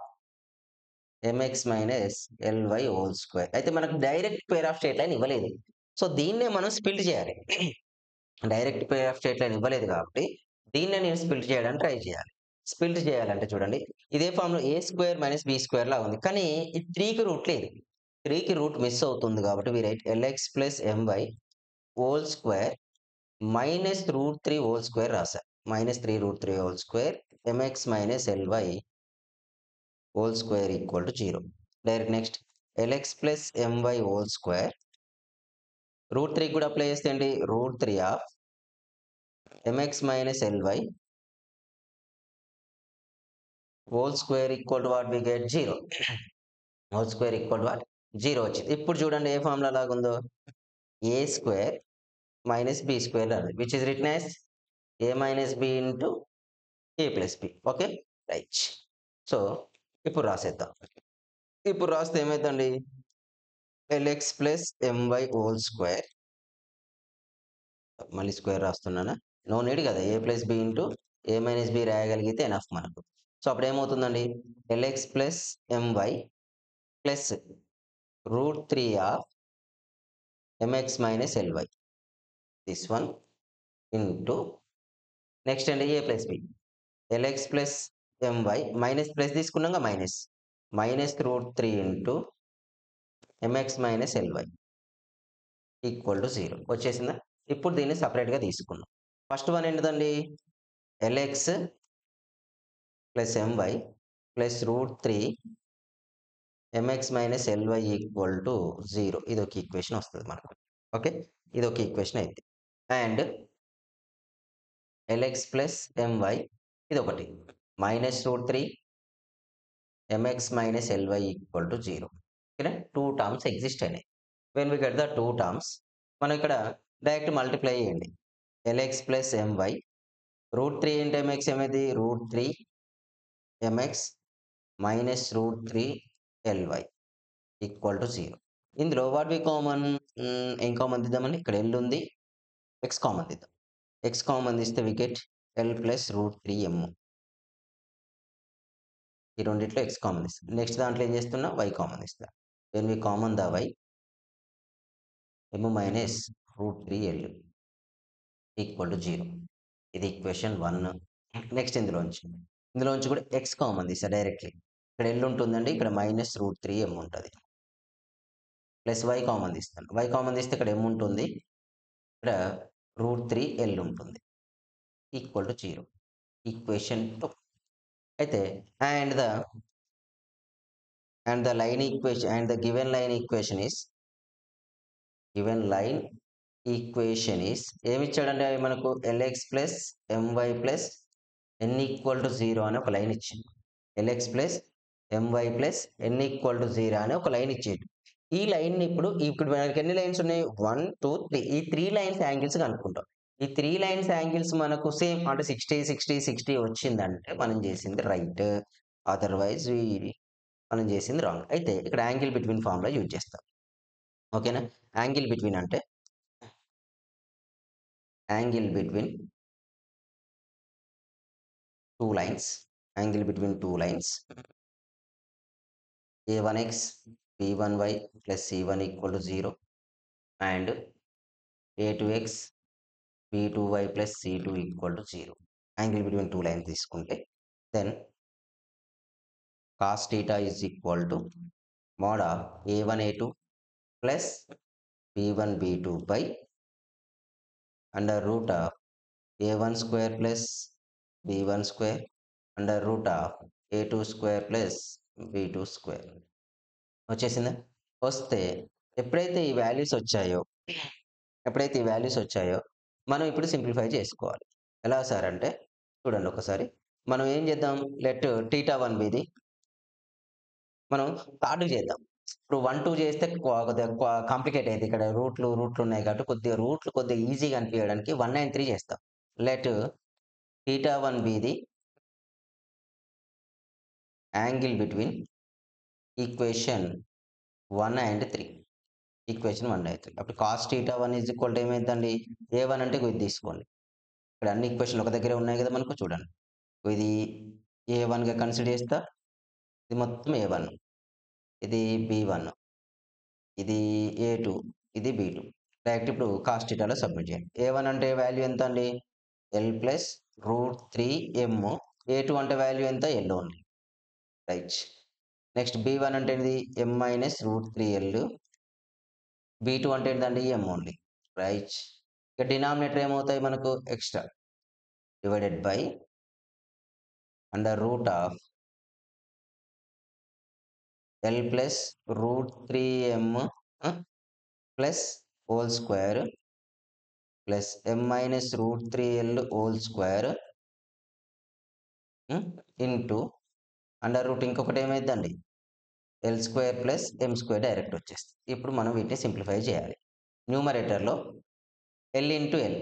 MX minus LY whole square. అయితే మనకు direct pair of straight line ఇవ్వలేదు. So దీన్నే మనం split చేయాలి. Direct pair of straight line ఇవ్వలేదు కాబట్టి దీన్నే నేను స్ప్లిట్ చేయడానికి ట్రై చేయాలి. స్ప్లిట్ చేయాలంటే చూడండి ఇదే ఫార్మ్‌లో ఏ స్క్వేర్ మైనస్ బి స్క్వేర్ లాగా ఉంది. కానీ ఈ 3కి రూట్ లేదు. 3కి రూట్ మిస్ అవుతుంది కాబట్టి we write LX plus MY whole square minus root 3 whole square రాసా. Minus 3 root 3 whole square MX minus LY whole square equal to 0. Direct next LX plus MY whole square root 3 కూడా apply చేస్తే అండి root 3 of MX minus LY whole square equal to what we get 0. Whole square equal to what 0 వచ్చింది. ఇప్పుడు చూడండి ఏ formula లాగుందో ఏ square minus B square అని which is written as A minus B into A plus B. Okay right. So ఇప్పుడు రాసేద్దాం. ఇప్పుడు రాస్తే ఏమైందండి LX plus MY whole square మళ్ళీ స్క్వేర్ రాస్తున్నానా నో నీడ్ కదా A plus B into A minus B రాయగలిగితే ఎనఫ్ మనకు. సో అప్పుడు ఏమవుతుందండి LX plus MY plus root 3 of MX minus LY this one into next అండి A plus B LX plus MY minus plus తీసుకున్నాక minus root 3 into MX minus LY equal to 0 వచ్చేసిందా. ఇప్పుడు దీన్ని సపరేట్గా తీసుకున్నాం. ఫస్ట్ వన్ ఏంటిదండి LX plus MY plus root 3 MX minus LY equal to 0 ఇది ఒక ఈక్వేషన్ వస్తుంది మనకు. ఓకే ఇది ఒక ఈక్వేషన్ అయితే అండ్ ఎల్ఎక్స్ ప్లస్ ఎంవై ఇది ఒకటి minus root 3 MX minus LY equal to 0. ఓకేనా 2 టర్మ్స్ ఎగ్జిస్ట్ అయినాయి. When we get the 2 terms మనం ఇక్కడ డైరెక్ట్ మల్టిప్లై చేయండి LX plus MY root 3 into MX ఏమైంది root 3 MX minus root 3 LY equal to 0. ఇందులో what we common ఏం common తీద్దామండి ఇక్కడ ఎల్ ఉంది ఎక్స్ కామన్ తీద్దాం. ఎక్స్ కామన్ తీస్తే we get L plus root 3 ఎం. ఈ రెండిట్లో ఎక్స్ కామన్ తీస్తాం. నెక్స్ట్ దాంట్లో ఏం చేస్తున్నా వై కామన్ తీస్తా. When we common the Y M minus root 3 L equal to 0. ఇది ఈక్వేషన్ 1. నెక్స్ట్ ఇందులోంచి కూడా ఎక్స్ కామన్ తీస్తా డైరెక్ట్లీ. ఇక్కడ ఎల్ ఉంటుందండి ఇక్కడ మైనస్ రూట్ 3 ఎం ఉంటుంది ప్లస్ వై కామన్ తీస్తాను. వై కామన్ తీస్తే ఇక్కడ ఎం ఉంటుంది ఇక్కడ రూట్ 3 ఎల్ ఉంటుంది ఈక్వల్ టు 0. ఈక్వేషన్ 2. అయితే and the line equation and the given line equation is ఏమి ఇచ్చాడంటే మనకు LX plus MY plus N equal to 0 అని ఒక లైన్ ఇచ్చింది. LX plus MY plus N equal to 0 అని ఒక లైన్ ఇచ్చేది. ఈ లైన్‌ని ఇప్పుడు మనకి ఎన్ని లైన్స్ ఉన్నాయి? 1, 2, 3 ఈ 3 లైన్స్ యాంగిల్స్ కనుక్కుంటాం. ఈ 3 లైన్స్ యాంగిల్స్ మనకు సేమ్ అంటే 60, 60, 60 వచ్చిందంటే మనం చేసింది రైట్. అదర్‌వైజ్ మనం చేసింది రాంగ్. అయితే ఇక్కడ యాంగిల్ బిట్వీన్ ఫార్ములా యూజ్ చేస్తాం. ఓకేనా? యాంగిల్ బిట్వీన్ అంటే angle between 2 lines. Angle between 2 lines a1x b1y plus c1 equal to 0 and a2x b2y plus c2 equal to 0. Angle between 2 lines తీసుకుంటే then cos theta is equal to mod of a1 a2 plus b1 b2 by under root of a1 square plus b1 square under root of a2 square plus b2 square. వచ్చేసిందా? వస్తే ఎప్పుడైతే ఈ values వచ్చాయో మనం ఇప్పుడు simplify చేసుకోవాలి. ఎలా sir అంటే చూడండి ఒకసారి. మనం ఏం చేద్దాం? లెట్ θ1 మీది మనం థర్డ్‌కి చేద్దాం. ఇప్పుడు 1, 2 చేస్తే కొద్దిగా కాంప్లికేట్ అయిద్ది. ఇక్కడ రూట్లు ఉన్నాయి కాబట్టి కొద్దిగా ఈజీగా అనిపియడానికి 1 అండ్ 3 చేస్తాం. Let θ1 be the angle between equation 1 and 3. Equation 1 and 3. అప్పుడు cos θ1 ఈజ్ ఈక్వల్ టు ఏమైద్దండి? a1 అంటే ఇది తీసుకోండి. ఇక్కడ అన్ని ఈక్వేషన్‌లు ఒక దగ్గరే ఉన్నాయి కదా మనకు చూడండి. ఇది a1గా కన్సిడర్ చేస్తా. ఇది మొత్తం a1. ఇది b1. ఇది a2. ఇది b2. డైరెక్ట్ ఇప్పుడు cos θలో సబ్మిట్ చేయండి. a1 అంటే వాల్యూ ఎంత అండి? l plus √3m. a2 అంటే వాల్యూ ఎంత? l only. Right. Next b1 అంటే ఏంటిది? m minus √3l. b2 అంటే ఏంటండి? m only. రైట్. ఇక డినామినేటర్ ఏమవుతాయి మనకు? Extra divided by under root of l plus √3m plus whole square plus m minus √3l whole square into under route ఇంకొకటి ఏమైందండి? L square plus M square direct వచ్చేస్తుంది. ఇప్పుడు మనం వీటిని simplify చేయాలి. న్యూమరేటర్లో L into L,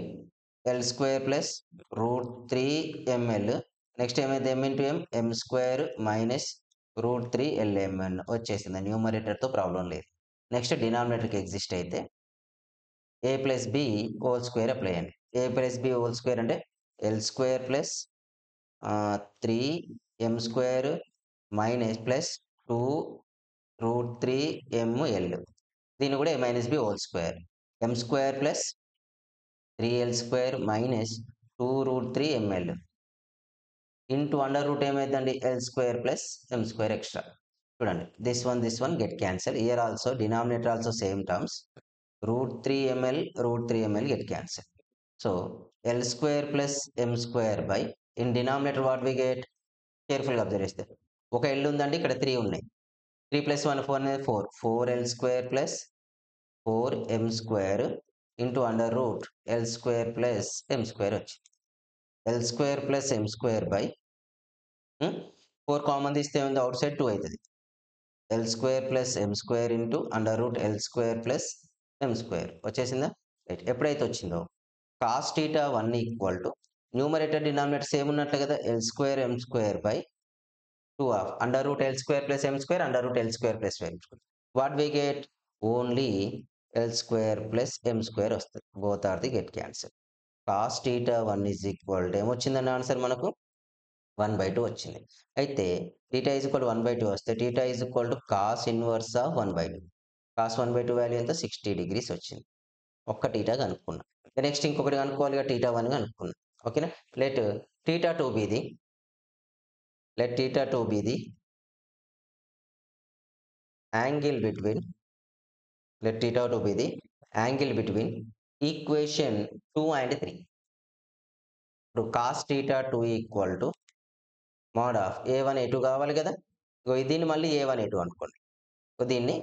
L square plus √3ml. Next ఏమైంది? ఎం into ఎం, M square minus √3lmn వచ్చేసింది. న్యూమరేటర్తో ప్రాబ్లం లేదు. నెక్స్ట్ డినామినేటర్కి ఎగ్జిస్ట్ అయితే ఏ plus B whole square apply చేయండి. A plus B whole square అంటే L square plus 3m square minus plus 2√3ml. దీన్ని కూడా a minus B whole square. m square plus 3l square minus 2√3ml into under root ఏమైందండి? L square plus M square extra. చూడండి this one get cancel. Here also denominator also same terms. √3ml get cancelled. So L square plus M square by in denominator what we get? కేర్ఫుల్గా observe చేస్తే ఒక L ఉందండి, ఇక్కడ 3 ఉన్నాయి. 3 plus 1 4 అనేది 4. 4L square plus 4M square into under root L square plus M square వచ్చింది. L square plus M square by 4 common తీస్తే ఉంది అవుట్ సైడ్ 2 అవుతుంది. L square plus M square into under root L square plus M square వచ్చేసిందా? Right. ఎప్పుడైతే వచ్చిందో cos θ1 equal to numerator denominator same ఉన్నట్లే కదా, L square M square by 2 of under root L square plus M square under root L square plus M square. What we get? Only L square plus M square వస్తుంది. Both are the get cancel. cos θ1 is equal to ఏమొచ్చిందండి answer మనకు? 1/2 వచ్చింది. అయితే θ is equal to 1/2 వస్తే θ is equal to cos inverse of 1/2. cos 1/2 value ఎంత? 60 degrees వచ్చింది. ఒక్క θ కనుక్కున్నాం. Next ఇంకొకటి కనుక్కోవాలి, θ1 కనుక్కున్నాం. ఓకేనా? Let θ2 be the angle between equation 2 and 3. ఇప్పుడు cos θ2 equal to mod of a1 a2 కావాలి కదా. దీన్ని మళ్ళీ a1 a2 అనుకోండి. దీన్ని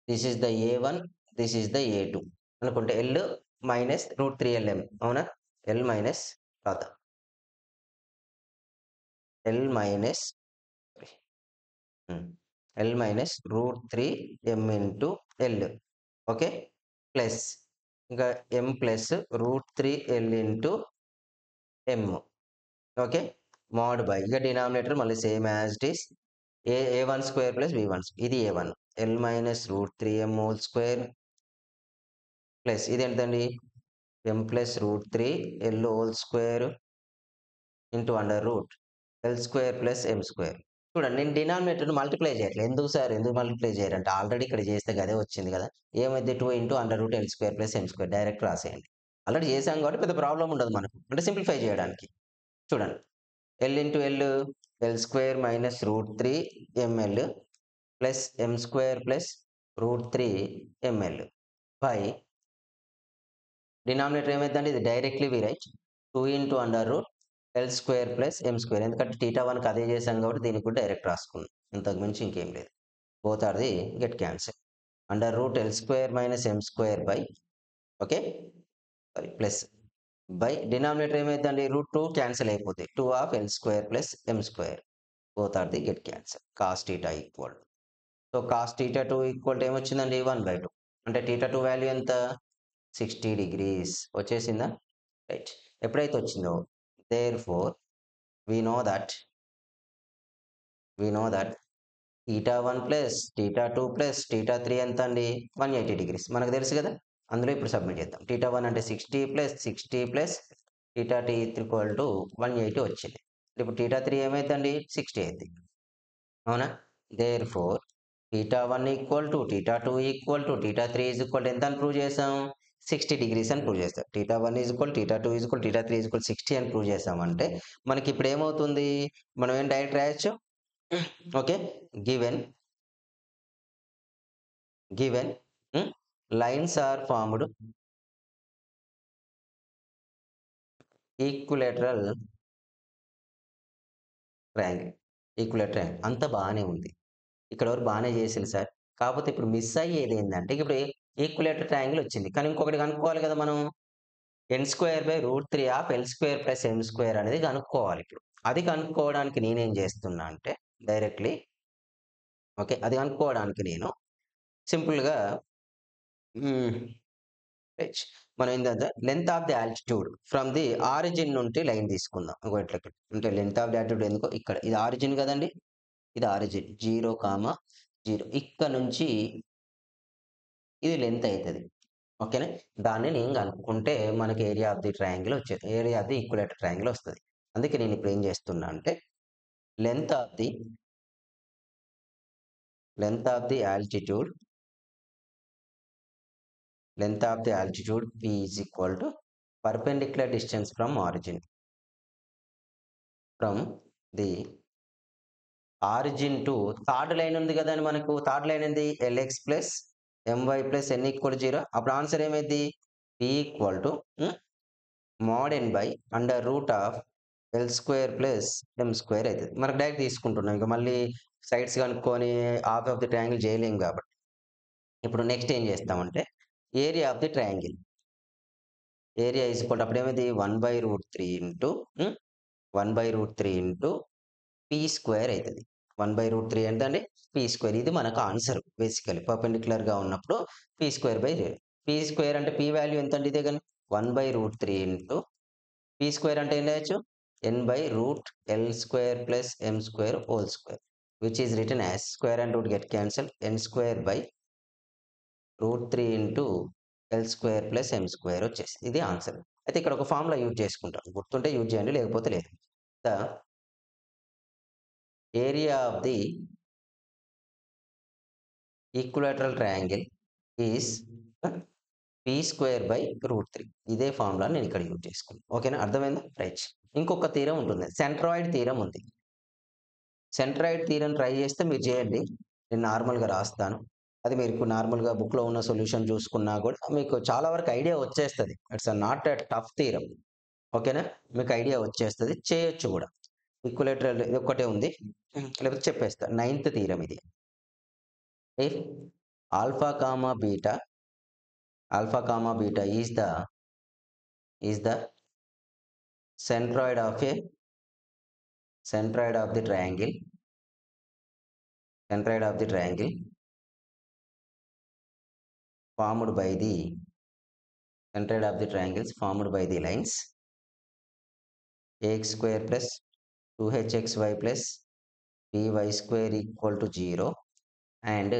this is the a1, this is the a2 అనుకుంటే ఎల్ మైనస్ √3lm అవునా? ఎల్ మైనస్ రాద్దాం. L minus L minus root 3 M into L. Okay, plus ఇంకా M plus root 3 L into M. Okay, mod by ఇక denominator మళ్ళీ same as it is A one square plus B one ఇది A one L minus root 3 M whole square plus ఇది ఏంటండి M plus root 3 L whole square into under root L square plus M square. చూడండి నేను denominator multiply చేయట్లేదు. ఎందుకు sir ఎందుకు multiply చేయరంటే already ఇక్కడ చేస్తే అదే వచ్చింది కదా. ఏమైంది 2 into under root L square plus M square direct రాసేయండి. ఆల్రెడీ చేసాం కాబట్టి పెద్ద ప్రాబ్లం ఉండదు మనకు, అంటే సింప్లిఫై చేయడానికి. చూడండి L into L L square minus root 3 ML plus M square plus root 3 ML by denominator ఏమైందండి ఇది directly we write 2 into under root L square plus M square. ఎందుకంటే θ1కి అదే చేసాం కాబట్టి దీనికి కూడా డైరెక్ట్ రాసుకున్నాం, ఇంతకు మించి ఇంకేం లేదు. Both are the get cancel. Under root L square minus M square by okay sorry plus by denominator ఏమైందండి రూట్ 2 క్యాన్సిల్ అయిపోతాయి 2 of L square plus M square. Both are the get cancel. Cos θ equal so cos θ2 equal to ఏమొచ్చిందండి 1/2. అంటే θ2 value ఎంత 60 degrees వచ్చేసిందా right. ఎప్పుడైతే వచ్చిందో therefore we know that θ1 plus θ2 plus θ3 ఎంత అండి 180 డిగ్రీస్ మనకు తెలుసు కదా. అందులో ఇప్పుడు సబ్మిట్ చేద్దాం. θ1 అంటే 60 plus 60 plus θt equal to 180 వచ్చింది. ఇప్పుడు θ3 ఏమైందండి 60 అయింది అవునా. therefore θ1 equal to θ2 equal to θ3 is equal ఎంత అని ప్రూవ్ చేసాం 60 డిగ్రీస్ అని ప్రూవ్ చేస్తాం. θ1 is equal θ2 is equal θ3 is equal 60 అని ప్రూవ్ చేసామంటే మనకి ఇప్పుడు ఏమవుతుంది మనం ఏం డైరెక్ట్ రాయొచ్చు. Okay, given lines are formed equilateral triangle అంత బాగానే ఉంది. ఇక్కడ వరకు బాగానే చేసింది సార్. కాకపోతే ఇప్పుడు మిస్ అయ్యేది ఏంటంటే ఇప్పుడు ఈక్విలేటర్ ట్రయాంగిల్ వచ్చింది, కానీ ఇంకొకటి కనుక్కోవాలి కదా మనం N square by root 3 of L square plus M square అనేది కనుక్కోవాలి. ఇప్పుడు అది కనుక్కోవడానికి నేనేం చేస్తున్నా అంటే డైరెక్ట్లీ ఓకే అది కనుక్కోవడానికి నేను సింపుల్గా మనం ఏంటంటే length of the altitude from the origin నుండి లైన్ తీసుకుందాం. ఇట్లా అంటే లెంత్ ఆఫ్ ది ఆల్టిట్యూడ్ ఎందుకో ఇక్కడ ఇది ఆరిజిన్ కదండి, ఇది ఆరిజిన్ 0,0 ఇక్కడ నుంచి ఇది లెంత్ అవుతుంది. ఓకేనా, దాన్ని నేను కనుక్కుంటే మనకి ఏరియా ఆఫ్ ది ట్రయాంగిల్ వచ్చేది, area of the equilateral triangle వస్తుంది. అందుకే నేను ఇప్పుడు ఏం చేస్తున్నా అంటే length of the altitude P is equal to perpendicular distance from origin the origin to third line ఉంది కదండి మనకు. థర్డ్ లైన్ ఏంది LX plus MY plus N equal 0. అప్పుడు ఆన్సర్ ఏమైంది P equal to mode N by under root of L square plus M square అవుతుంది. మనకు direct తీసుకుంటున్నాం, ఇంకా మళ్ళీ సైడ్స్ కనుక్కొని హాఫ్ ఆఫ్ ది ట్రయాంగిల్ చేయలేం కాబట్టి. ఇప్పుడు నెక్స్ట్ ఏం చేస్తామంటే area of the triangle area is equal అప్పుడు ఏమైంది 1/√3 ఇంటూ 1/√3 ఇంటూ పీ స్క్వేర్ అవుతుంది. 1/√3 ఎంతండి పీ స్క్వేర్. ఇది మనకు ఆన్సర్ బేసికలీ పర్పెండిక్యులర్ గా ఉన్నప్పుడు P square by P square అంటే పీ వాల్యూ ఎంత అండి ఇదే కానీ 1/√3 ఇంటూ పీ స్క్వేర్ అంటే ఏం రాయొచ్చు n/√L square plus M square whole square which is return as square and root get cancel n square by √3 into L square plus M square వచ్చేసి ఇది ఆన్సర్. అయితే ఇక్కడ ఒక ఫార్ములా యూజ్ చేసుకుంటాం, గుర్తుంటే యూజ్ చేయండి లేకపోతే లేదు. The area of the equilateral triangle is P square by √3. ఇదే ఫార్ములా నేను ఇక్కడ యూజ్ చేసుకున్నాను. ఓకేనా, అర్థమైందా రైట్. ఇంకొక తీరం ఉంటుంది, సెంట్రాయిడ్ తీరం ఉంది. సెంట్రాయిడ్ తీరం ట్రై చేస్తే మీరు చేయండి, నేను నార్మల్గా రాస్తాను. అది మీరు నార్మల్గా బుక్లో ఉన్న సొల్యూషన్ చూసుకున్నా కూడా మీకు చాలా వరకు ఐడియా వచ్చేస్తుంది. ఇట్స్ నాట్ ఎ టఫ్ తీరం. ఓకేనా, మీకు ఐడియా వచ్చేస్తుంది, చేయొచ్చు కూడా. ఈక్విలేటరల్ ఇది ఒక్కటే ఉంది, లేకపోతే చెప్పేస్తా. 9th తీరం ఇది. If alpha comma beta is the centroid of the triangle centroid of the triangle formed by the centroid of the triangles formed by the lines ax square plus 2hxy plus by square equal to 0 and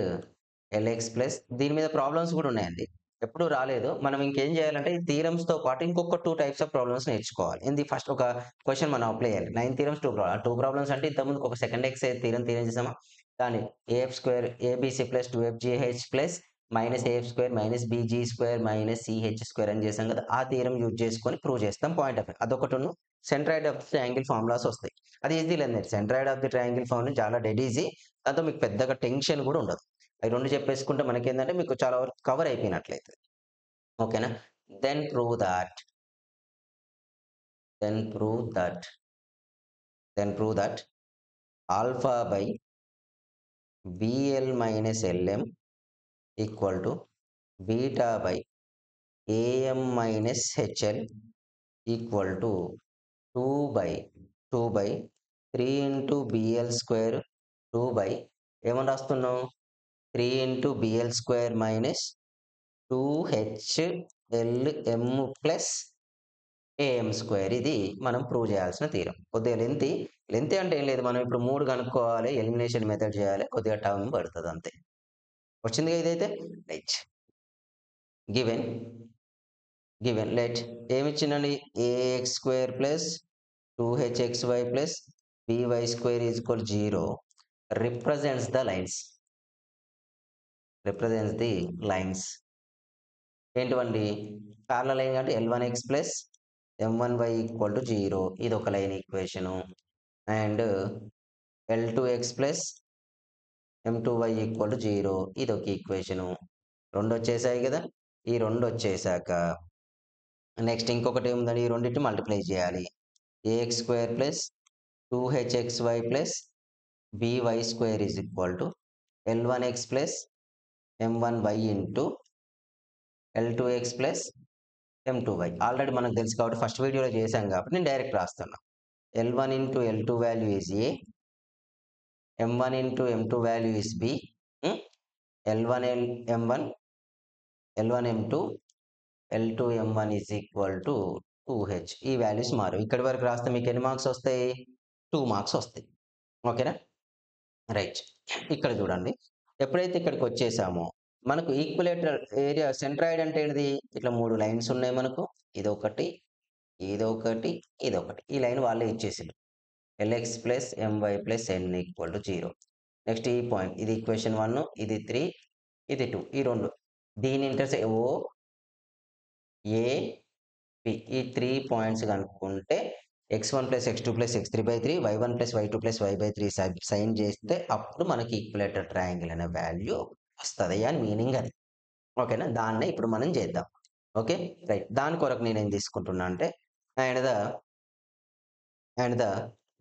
L X plus దీని మీద problems కూడా ఉన్నాయండి. ఎప్పుడు రాలేదు. మనం ఇంకేం చేయాలంటే ఈ థీరమ్స్‌తో పాటు ఇంకొక 2 టైప్స్ ఆఫ్ ప్రాబ్లమ్స్ నేర్చుకోవాలి. ఏంది ఫస్ట్ ఒక క్వెషన్ మనం అప్లై చేయాలి. 9 థీరమ్స్ 2 ప్రాబ్లమ్స్. 2 ప్రాబ్లమ్స్ అంటే ఇంతకుముందుకు ఒక సెకండ్ ఎక్సైజ్ థీరం చేసామా? దాన్ని AF square ABC plus two FGH plus minus AF square minus BG square minus CH square అని చేసాం కదా! ఆ థీరం యూజ్ చేసుకొని ప్రూవ్ చేస్తాం పాయింట్ ఆఫ్ వ్యూ. అదొకటును centroid of the triangle formulas వస్తాయి. అది ఈజీ లేదండి. Centroid of the triangle formula చాలా డెడ్ ఈజీ. దాంతో మీకు పెద్దగా టెన్షన్ కూడా ఉండదు. అవి 2 చెప్పేసుకుంటే మనకేందంటే మీకు చాలా వరకు కవర్ అయిపోయినట్లయితది. ఓకేనా? Then prove that then prove that then prove that alpha by BL minus LM equal to beta by AM minus HL equal to 2 by 3 into BL square 2 by ఏమని రాస్తున్నాం? 3 into BL square minus 2hLm plus AM square. ఇది మనం prove చేయాల్సిన theorem. కొద్దిగా lengthy అంటే ఏం లేదు. మనం ఇప్పుడు 3 కనుక్కోవాలి. ఎలిమినేషన్ మెథడ్ చేయాలి. కొద్దిగా టైం పడుతది అంతే. వచ్చిందిగా ఇదైతే? రైట్. గివెన్ లెట్ ఏమిచ్చిందండి? AX square plus 2hxy plus by square is equal 0 represents the lines. Represents the lines ఏంటివండి? ప్యారలల్ లైన్ అంటే L1x plus M1y equal to 0 ఇది ఒక line equation. And L2x plus M2y equal to 0 ఇది ఒక equation. 2 వచ్చేసాయి కదా! ఈ 2 వచ్చేసాక నెక్స్ట్ ఇంకొకటి ఏముందండి? ఈ రెండిటిని మల్టిప్లై చేయాలి. ax square plus 2hxy plus by square is equal to L1x plus M1y into L2x plus M2y. Already మనకు తెలుసు కాబట్టి ఫస్ట్ వీడియోలో చేశాం కాబట్టి నేను డైరెక్ట్ రాస్తున్నా. L1 into L2 value is A, M1 into M2 value is B, L1 M1, L1 M2, L2 M1 is equal to 2h. ఈ values మారు. ఇక్కడి వరకు రాస్తే మీకు ఎన్ని మార్క్స్ వస్తాయి? 2 మార్క్స్ వస్తాయి. ఓకేనా? రైట్. ఇక్కడ చూడండి. ఎప్పుడైతే ఇక్కడికి వచ్చేసామో మనకు ఈక్విలేటరల్ ఏరియా సెంట్రాయిడ్ అంటే ఏంటిది? ఇట్లా 3 లైన్స్ ఉన్నాయి మనకు. ఇదొకటి, ఇదొకటి, ఇదొకటి. ఈ లైన్ వాళ్ళే ఇచ్చేసిండ్రు. LX plus MY plus N equal to 0. Next ఈ పాయింట్ ఇది ఈక్వేషన్ 1, ఇది 3, ఇది 2. ఈ 2 దీని ఇంటర్సెక్ట్ ఓ ఏ పి ఈ 3 పాయింట్స్ కనుక్కుంటే x1 plus x2 plus x3/3 y1 plus y2 plus y/3 sign చేస్తే అప్పుడు మనకి ఈక్విలేటరల్ ట్రయాంగిల్ అనే వాల్యూ వస్తది అని మీనింగ్ అది. ఓకేనా? దాన్నే ఇప్పుడు మనం చేద్దాం. Okay right. దాని కొరకు నేనేం తీసుకుంటున్నా అంటే and the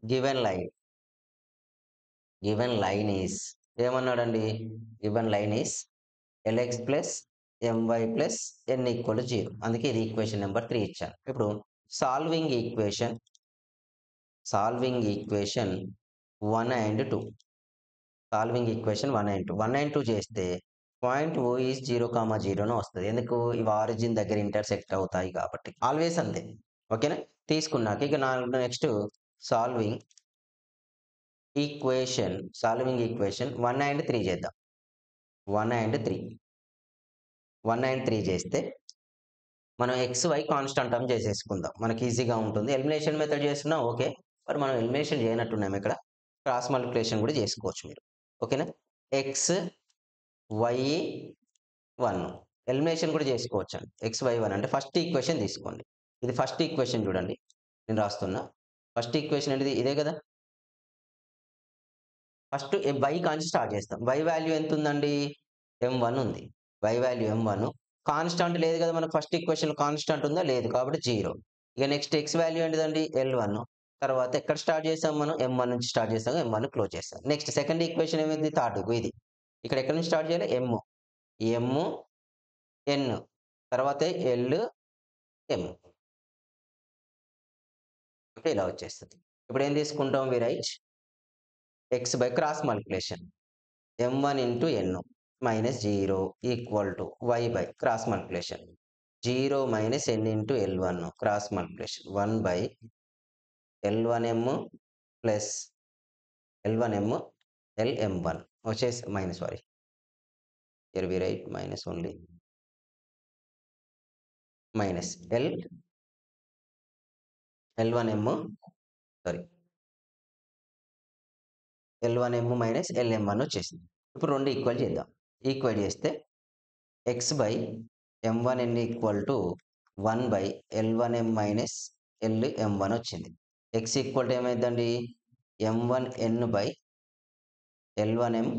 given line is ఏమన్నాడండి? Given line is LX plus MY plus N equal to 0. అందుకే ఇది ఈక్వేషన్ నెంబర్ 3 ఇచ్చాను. ఇప్పుడు solving equation 1 and 2. Solving equation 1 and 2. 1 and 2 చేస్తే పాయింట్ ఓ ఈజ్ 0, 0 వస్తది. ఎందుకు? ఇవి ఆరిజిన్ దగ్గర ఇంటర్సెక్ట్ అవుతాయి కాబట్టి. ఆల్వేస్ అంతే. ఓకేనా? తీసుకున్నాక ఇక నెక్స్ట్ సాల్వింగ్ ఈక్వేషన్ 1 and 3 చేద్దాం. 1 and 3 చేస్తే మనం XY కాన్స్టాంట్ టర్మ్ చేసేసుకుందాం. మనకి ఈజీగా ఉంటుంది. ఎలిమినేషన్ మెథడ్ చేస్తున్నా ఓకే. మరి మనం ఎలిమినేషన్ చేయనట్టున్నాం ఇక్కడ. క్రాస్ మల్టిప్లికేషన్ కూడా చేసుకోవచ్చు మీరు. ఓకేనా? X, Y 1 ఎలిమినేషన్ కూడా చేసుకోవచ్చండి. XY1 అంటే ఫస్ట్ ఈక్వేషన్ తీసుకోండి. ఇది ఫస్ట్ ఈక్వేషన్ చూడండి. నేను రాస్తున్నా. ఫస్ట్ ఈక్వేషన్ ఏంటిది? ఇదే కదా! ఫస్ట్ y కాంచి స్టార్ట్ చేస్తాం. y వాల్యూ ఎంత ఉందండి? M1 ఉంది. y value M1. కాన్స్టాంట్ లేదు కదా! మనకు ఫస్ట్ ఈక్వేషన్‌లో కాన్స్టాంట్ ఉందా? లేదు. కాబట్టి 0. ఇక నెక్స్ట్ x వాల్యూ ఏంటిదండి? L1. తర్వాత ఎక్కడ స్టార్ట్ చేసాం మనం? M1 నుంచి స్టార్ట్ చేసాం. M1 క్లోజ్ చేస్తాం. నెక్స్ట్ సెకండ్ ఈక్వేషన్ ఏమైంది? థర్డ్ ఇది. ఇక్కడ ఎక్కడి నుంచి స్టార్ట్ చేయాలి? M, N తర్వాత L, M. అంటే ఇలా వచ్చేస్తది. ఇప్పుడు ఏం తీసుకుంటాం? We write x by cross multiplication. m1 into n minus 0 equal to y by cross multiplication 0 minus n into l1 cross multiplication 1 by l1m plus l1m lm1 వచ్చేసి minus sorry here we write minus only minus l1m sorry l1m minus lm1 వచ్చేసింది. ఇప్పుడు రెండు equal చేద్దాం. Equal చేస్తే x by m1n equal to 1 by l1m minus lm1 వచ్చింది. x equal to ఏమైందండి m1n by l1m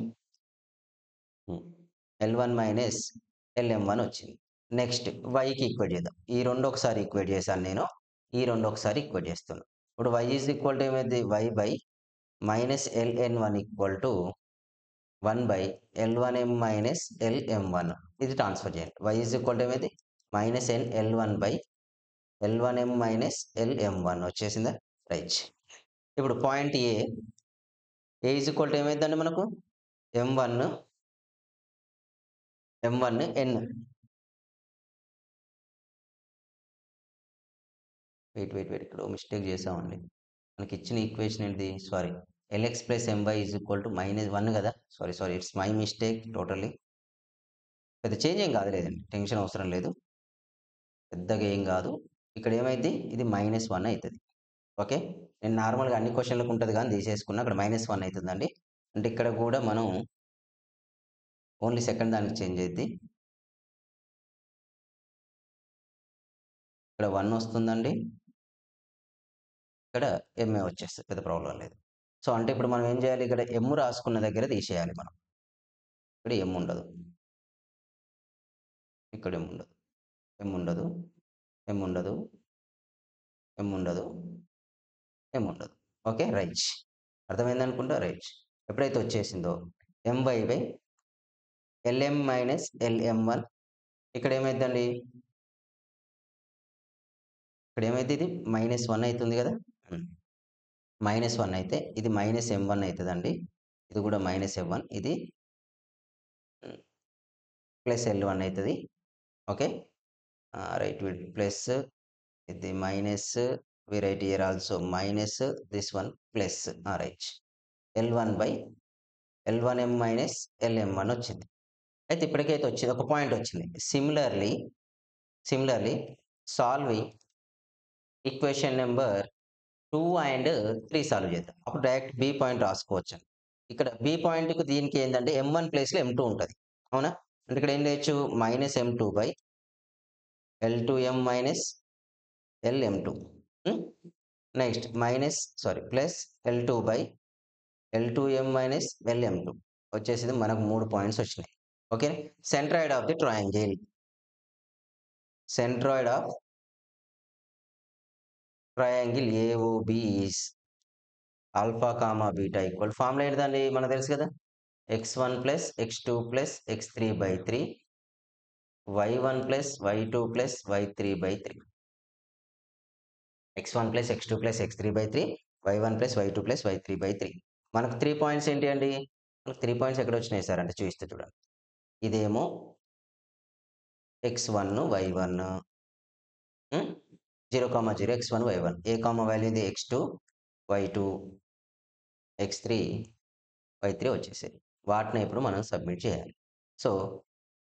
l1 minus lm1 వచ్చింది. Next yకి equate చేద్దాం. ఈ రెండు ఒకసారి ఈక్వేట్ చేశాను నేను. ఈ రెండు ఒకసారి ఈక్వేట్ చేస్తున్నాను. ఇప్పుడు y ఈజ్ ఈక్వల్ టు ఏమైంది y by minus ln1 equal to 1 by l1m minus lm1 ఇది ట్రాన్స్ఫర్ చేయండి. y ఈజ్ ఈక్వల్ టు ఏమైంది minus l1 by l1m minus lm1 వచ్చేసిందా రైట్. ఇప్పుడు point A is equal to ఏమైందండి మనకు m1 n wait ఇక్కడ mistake చేసామండి. మనకి ఇచ్చిన ఈక్వేషన్ ఏంటిది sorry lx plus my is equal to -1 కదా sorry it's my mistake totally. పెద్ద చేంజ్ ఏం కాదు లేదండి, టెన్షన్ అవసరం లేదు, పెద్దగా ఏం కాదు. ఇక్కడ ఏమైంది ఇది -1 అవుతుంది. ఓకే నేను నార్మల్గా అన్ని క్వశ్చన్లకు ఉంటుంది కానీ తీసేసుకున్నా, అక్కడ -1 అవుతుందండి. అంటే ఇక్కడ కూడా మనం ఓన్లీ సెకండ్ దానికి చేంజ్ అయింది. ఇక్కడ 1 వస్తుందండి, ఇక్కడ ఎంఏ వచ్చేస్తుంది, పెద్ద ప్రాబ్లం లేదు. సో అంటే ఇప్పుడు మనం ఏం చేయాలి, ఇక్కడ ఎమ్ రాసుకున్న దగ్గర తీసేయాలి మనం. ఇక్కడ ఎమ్ ఉండదు, ఇక్కడ ఎమ్ ఉండదు, ఎమ్ ఉండదు, ఎమ్ ఉండదు, ఎమ్ ఉండదు, ఎమ్ ఉండదు. ఓకే రైట్, అర్థమైంది అనుకుంటా రైట్. ఎప్పుడైతే వచ్చేసిందో ఎంవై బై ఎల్ఎం మైనస్ ఎల్ఎం1 ఇక్కడ ఏమైందండి, ఇక్కడ ఏమైతే ఇది -1 అవుతుంది కదా, -1 అయితే ఇది -m1 అవుతుందండి, ఇది కూడా -m1, ఇది ప్లస్ l1 అవుతుంది. ఓకే రైట్ విత్ ప్లస్ ఇది minus we write here also minus this one plus right l1 by l1m minus lm1 వచ్చింది. అయితే ఇప్పటికైతే వచ్చింది ఒక పాయింట్ వచ్చింది. Similarly solving equation number 2 and 3 solve చేద్దాం. అప్పుడు డైరెక్ట్ బి పాయింట్ రాసుకోవచ్చు. ఇక్కడ బి పాయింట్కి దీనికి ఏంటంటే m1 ప్లేస్లో m2 ఉంటుంది అవునా, అంటే ఇక్కడ ఏం చేయొచ్చు -m2 by l2m minus lm2 next plus l2 by l2m minus lm2 వచ్చేసింది. మనకు 3 పాయింట్స్ వచ్చినాయి. Okay centroid of the triangle, centroid of triangle AOB is alpha comma beta equal formula ఏంటిదండి మనకు తెలుసు కదా, x1 plus x2 plus x3 by 3 y1 plus y2 plus y3 by 3 x1 plus x2 plus x3 by 3 y1 plus y2 plus y3 by 3. మనకు 3 points ఏంటి అండి, మనకు 3 points ఎక్కడ వచ్చినాయి సార్ అంటే చూపిస్తే చూడండి. ఇదేమో x1 y1 0,0 x1 y1 ఏ కామా వాల్యూ ఇది x2 y2 x3 y3 వచ్చేసాయి. వాటిని ఇప్పుడు మనం సబ్మిట్ చేయాలి. సో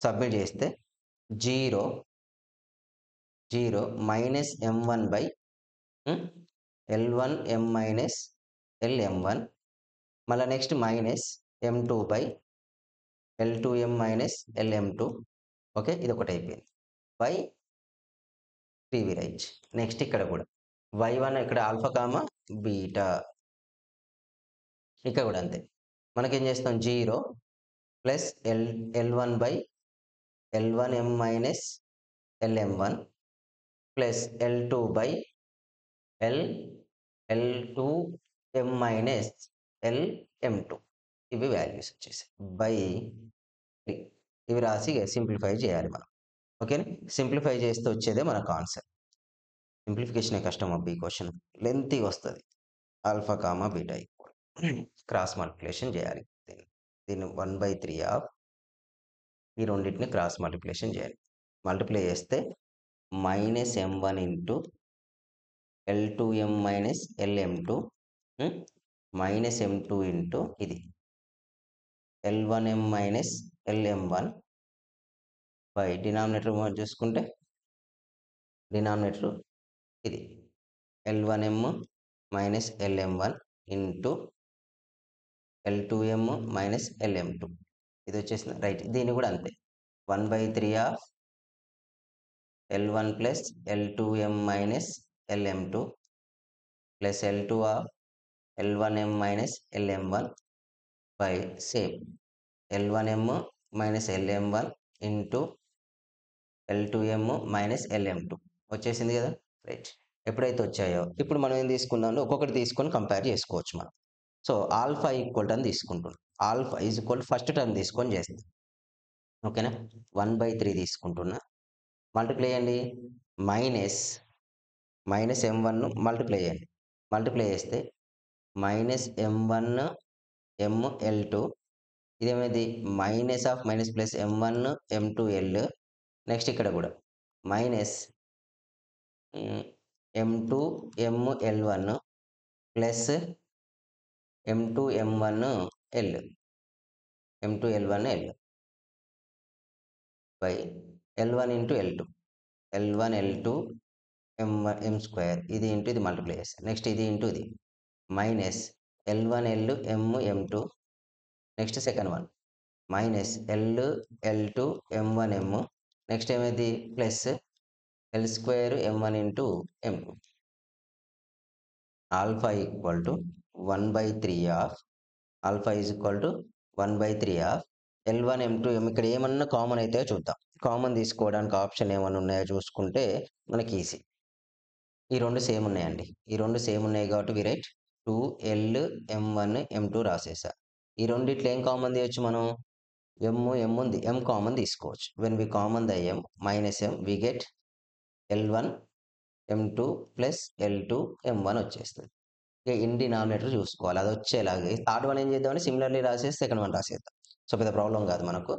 సబ్మిట్ చేస్తే 0 minus m1 by l1m minus lm1 మళ్ళీ next minus m2 by l2m minus lm2. Okay ఇది ఒకటి అయిపోయింది బై 3 రైట్. నెక్స్ట్ ఇక్కడ కూడా y1 ఇక్కడ ఆల్ఫా కామా బీటా, ఇక్కడ కూడా అంతే. మనకేం చేస్తాం 0 plus l1 by l1m minus lm1 plus l2 by l2m minus lm2 ఇవి వాల్యూస్ వచ్చేసాయి బై 3. ఇవి రాసి సింప్లిఫై చేయాలి మనం. ఓకేనా సింప్లిఫై చేస్తే వచ్చేదే మనకు ఆన్సర్. సింప్లిఫికేషన్ కష్టం అబ్బా, ఈ క్వశ్చన్ లెంతీగా వస్తుంది. Alpha comma beta equal cross multiplication చేయాలి. దీన్ని 1/3 ఆఫ్ ఈ రెండింటిని క్రాస్ మల్టిప్లికేషన్ చేయాలి. మల్టిప్లై చేస్తే -m1 into L2m minus LM2 -m2 into ఇది L1m minus LM1 by denominator చూసుకుంటే డినామినేటర్ ఇది L1m minus LM1 into L2m minus LM2 ఇది వచ్చేసింది రైట్. దీన్ని కూడా అంతే 1/3 of L1 plus L2m minus LM2 plus L2 of L1m minus LM1 by same L1m minus LM1 into L2m minus LM2 వచ్చేసింది కదా right. ఎప్పుడైతే వచ్చాయో ఇప్పుడు మనం ఏం తీసుకున్నామో ఒక్కొక్కటి తీసుకొని కంపేర్ చేసుకోవచ్చు మనం. సో ఆల్ఫా ఈక్వల్ అని తీసుకుంటున్నాం. Alpha is equal first term తీసుకొని చేస్తాం. ఓకేనా 1/3 తీసుకుంటున్నా మల్టిప్లై చేయండి మైనస్ M1 మల్టిప్లై చేయండి. మల్టిప్లై చేస్తే -m1 mL2 ఇదేమైంది minus of minus plus M1 M2 L next ఇక్కడ కూడా minus M2 mL1 plus M2 M1 L M2 L1 L by L1 into L2 L1 L2 M square ఇది into ఇది multiply చేస్తాను. Next ఇది into ఇది minus L1 L M2 next second one minus L2 M1 M next ఏమైంది plus L square M1 into M2 alpha equal to 1/3 of alpha is equal to 1/3 of L1 M2 M ఇక్కడ ఏమన్నా common అయితే చూద్దాం. Common తీసుకోవడానికి option ఏమన్నా ఉన్నాయో చూసుకుంటే మనకి ఈజీ. ఈ రెండు సేమ్ ఉన్నాయండి. ఈ రెండు సేమ్ ఉన్నాయి కాబట్టి we right 2L M1 M2 రాసేసా. ఈ రెండిట్లో ఏం కామన్ తీయొచ్చు మనం M ఉంది M కామన్ తీసుకోవచ్చు. When we common the M minus M we get L1 M2 plus L2 M1 వచ్చేస్తుంది. ఇక ఇన్ డినామినేటర్ చూసుకోవాలి అది వచ్చేలాగే. థర్డ్ వన్ ఏం చేద్దామంటే సిమిలర్లీ రాసేసి సెకండ్ వన్ రాసేద్దాం. సో పెద్ద ప్రాబ్లం కాదు మనకు.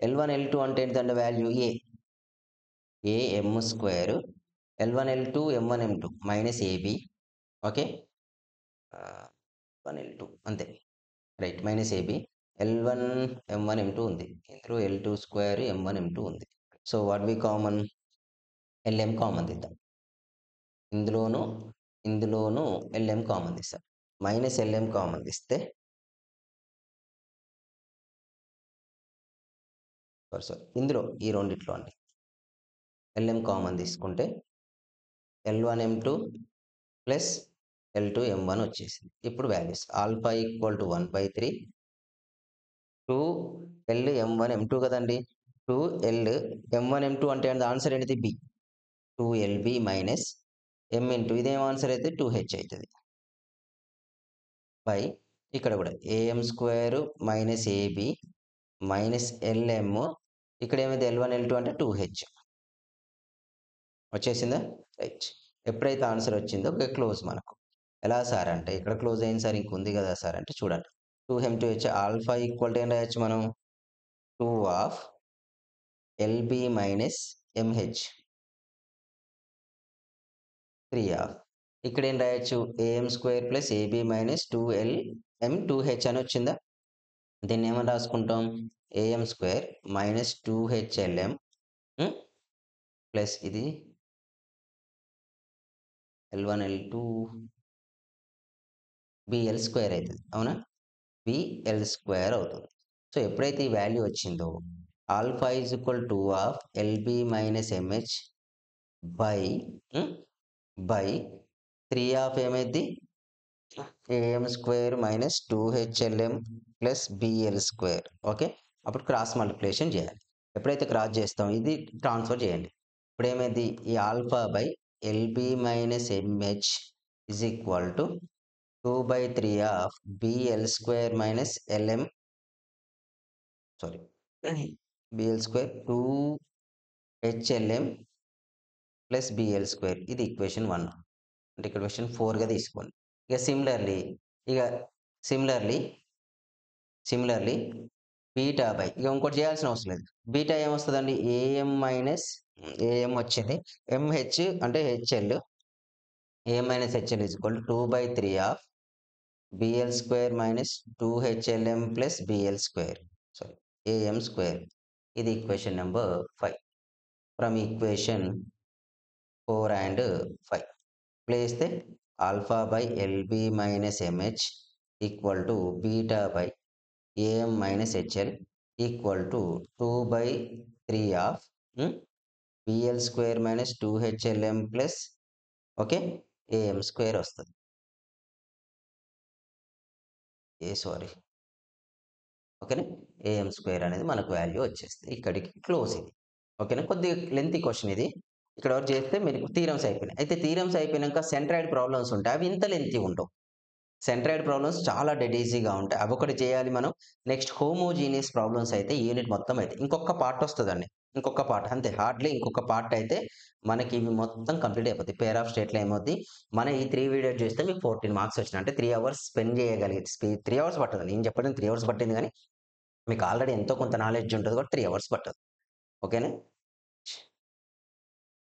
L1 L2 అంటే ఏంటంటే వాల్యూ ఏ M square L1 L2 M1 M2 minus AB okay 1 L2 అంతే right minus AB L1 M1 M2 ఉంది ఇందులో L2 స్క్వేర్ M1 M2 ఉంది. So what we common LM common తీద్దాం. ఇందులోను LM కామన్ తీస్తాం. Minus LM common తీస్తే sorry ఇందులో ఈ రెండిట్లో అండి LM కామన్ తీసుకుంటే L1 M2 plus L2 M1 వచ్చేసింది. ఇప్పుడు values alpha equal to 1/3 2L M1 M2 కదండి 2L M1 M2 అంటే ఆన్సర్ ఏంటిది B 2LB minus M into ఇదేం ఆన్సర్ అయితే 2H అవుతుంది బై ఇక్కడ కూడా AM square minus AB minus LM ఇక్కడ ఏమైంది L1 L2 అంటే 2H వచ్చేసిందా రైట్. ఎప్పుడైతే ఆన్సర్ వచ్చిందో క్లోజ్ మనకు ఎలా సార్ అంటే ఇక్కడ క్లోజ్ అయింది సార్ ఇంకొంది కదా సార్ అంటే చూడండి 2M2H ఆల్ఫా ఈక్వల్ టు ఏం రాయొచ్చు మనం 2 of LB minus MH 3 of ఇక్కడ ఏం రాయొచ్చు AM square plus AB minus 2LM 2H అని వచ్చిందా. దీన్ని ఏమని రాసుకుంటాం AM square minus 2HLM plus ఇది L1 L2 BL స్క్వేర్ అవుతుంది అవునా BL స్క్వేర్ అవుతుంది. సో ఎప్పుడైతే ఈ వాల్యూ వచ్చిందో alpha is equal 2 of LB minus MH by 3 of ఏమైంది AM square minus 2HLM plus BL square okay. అప్పుడు క్రాస్ మల్టిప్లికేషన్ చేయాలి. ఎప్పుడైతే క్రాస్ చేస్తాం ఇది ట్రాన్స్ఫర్ చేయండి. ఇప్పుడు ఏమైంది ఈ alpha by LB minus MH is equal to 2/3 of BL square minus LM sorry BL square 2HLM plus BL square ఇది ఈక్వేషన్ 1 అంటే ఇక్కడ క్వశ్చన్ 4గా తీసుకోండి. ఇక సిమిలర్లీ బీటా బై ఇక ఇంకోటి చేయాల్సిన అవసరం లేదు. బీటా ఏమొస్తదండి? ఏఎం మైనస్ ఏఎం వచ్చింది. ఎంహెచ్ అంటే HL. AM minus HL is equal to 2/3 of BL square minus two HLM plus BL square. Sorry, AM square. ఇది equation number 5. From equation 4 and 5. Place the alpha by LB minus MH equal to beta by AM minus HL equal to 2/3 of BL square minus 2HLM plus okay AM square వస్తుంది. Sorry, ఓకేనా? AM square అనేది మనకు value వచ్చేస్తుంది. ఇక్కడికి close ఇది. ఓకేనా? కొద్దిగా lengthy question ఇది. ఇక్కడ వరకు చేస్తే మీకు థీరమ్స్ అయిపోయినాయి. అయితే థీరమ్స్ అయిపోయినాక సెంట్రాయిడ్ ప్రాబ్లమ్స్ ఉంటాయి. అవి ఇంత లెంతీ ఉండవు. సెంట్రాయిడ్ ప్రాబ్లమ్స్ చాలా డెడ్ ఈజీగా ఉంటాయి. అవొకటి చేయాలి మనం. నెక్స్ట్ హోమోజీనియస్ ప్రాబ్లమ్స్ అయితే యూనిట్ మొత్తం అయితే ఇంకొక పార్ట్ వస్తదండి. ఇంకొక పార్ట్ అంతే, హార్డ్‌లీ ఇంకొక పార్ట్ అయితే మనకి ఇవి మొత్తం కంప్లీట్ అయిపోతాయి. పెయిర్ ఆఫ్ స్టేట్‌లో ఏమవుద్ది, మన ఈ 3 వీడియోస్ చేస్తే మీకు 14 మార్క్స్ వచ్చినాయి. అంటే 3 అవర్స్ స్పెండ్ చేయగలిగితే 3 అవర్స్ పట్టదు. నేను చెప్పడం 3 అవర్స్ పట్టింది గానీ, మీకు ఆల్రెడీ ఎంతో కొంత నాలెడ్జ్ ఉంటది కాబట్టి 3 అవర్స్ పట్టదు. ఓకేనా?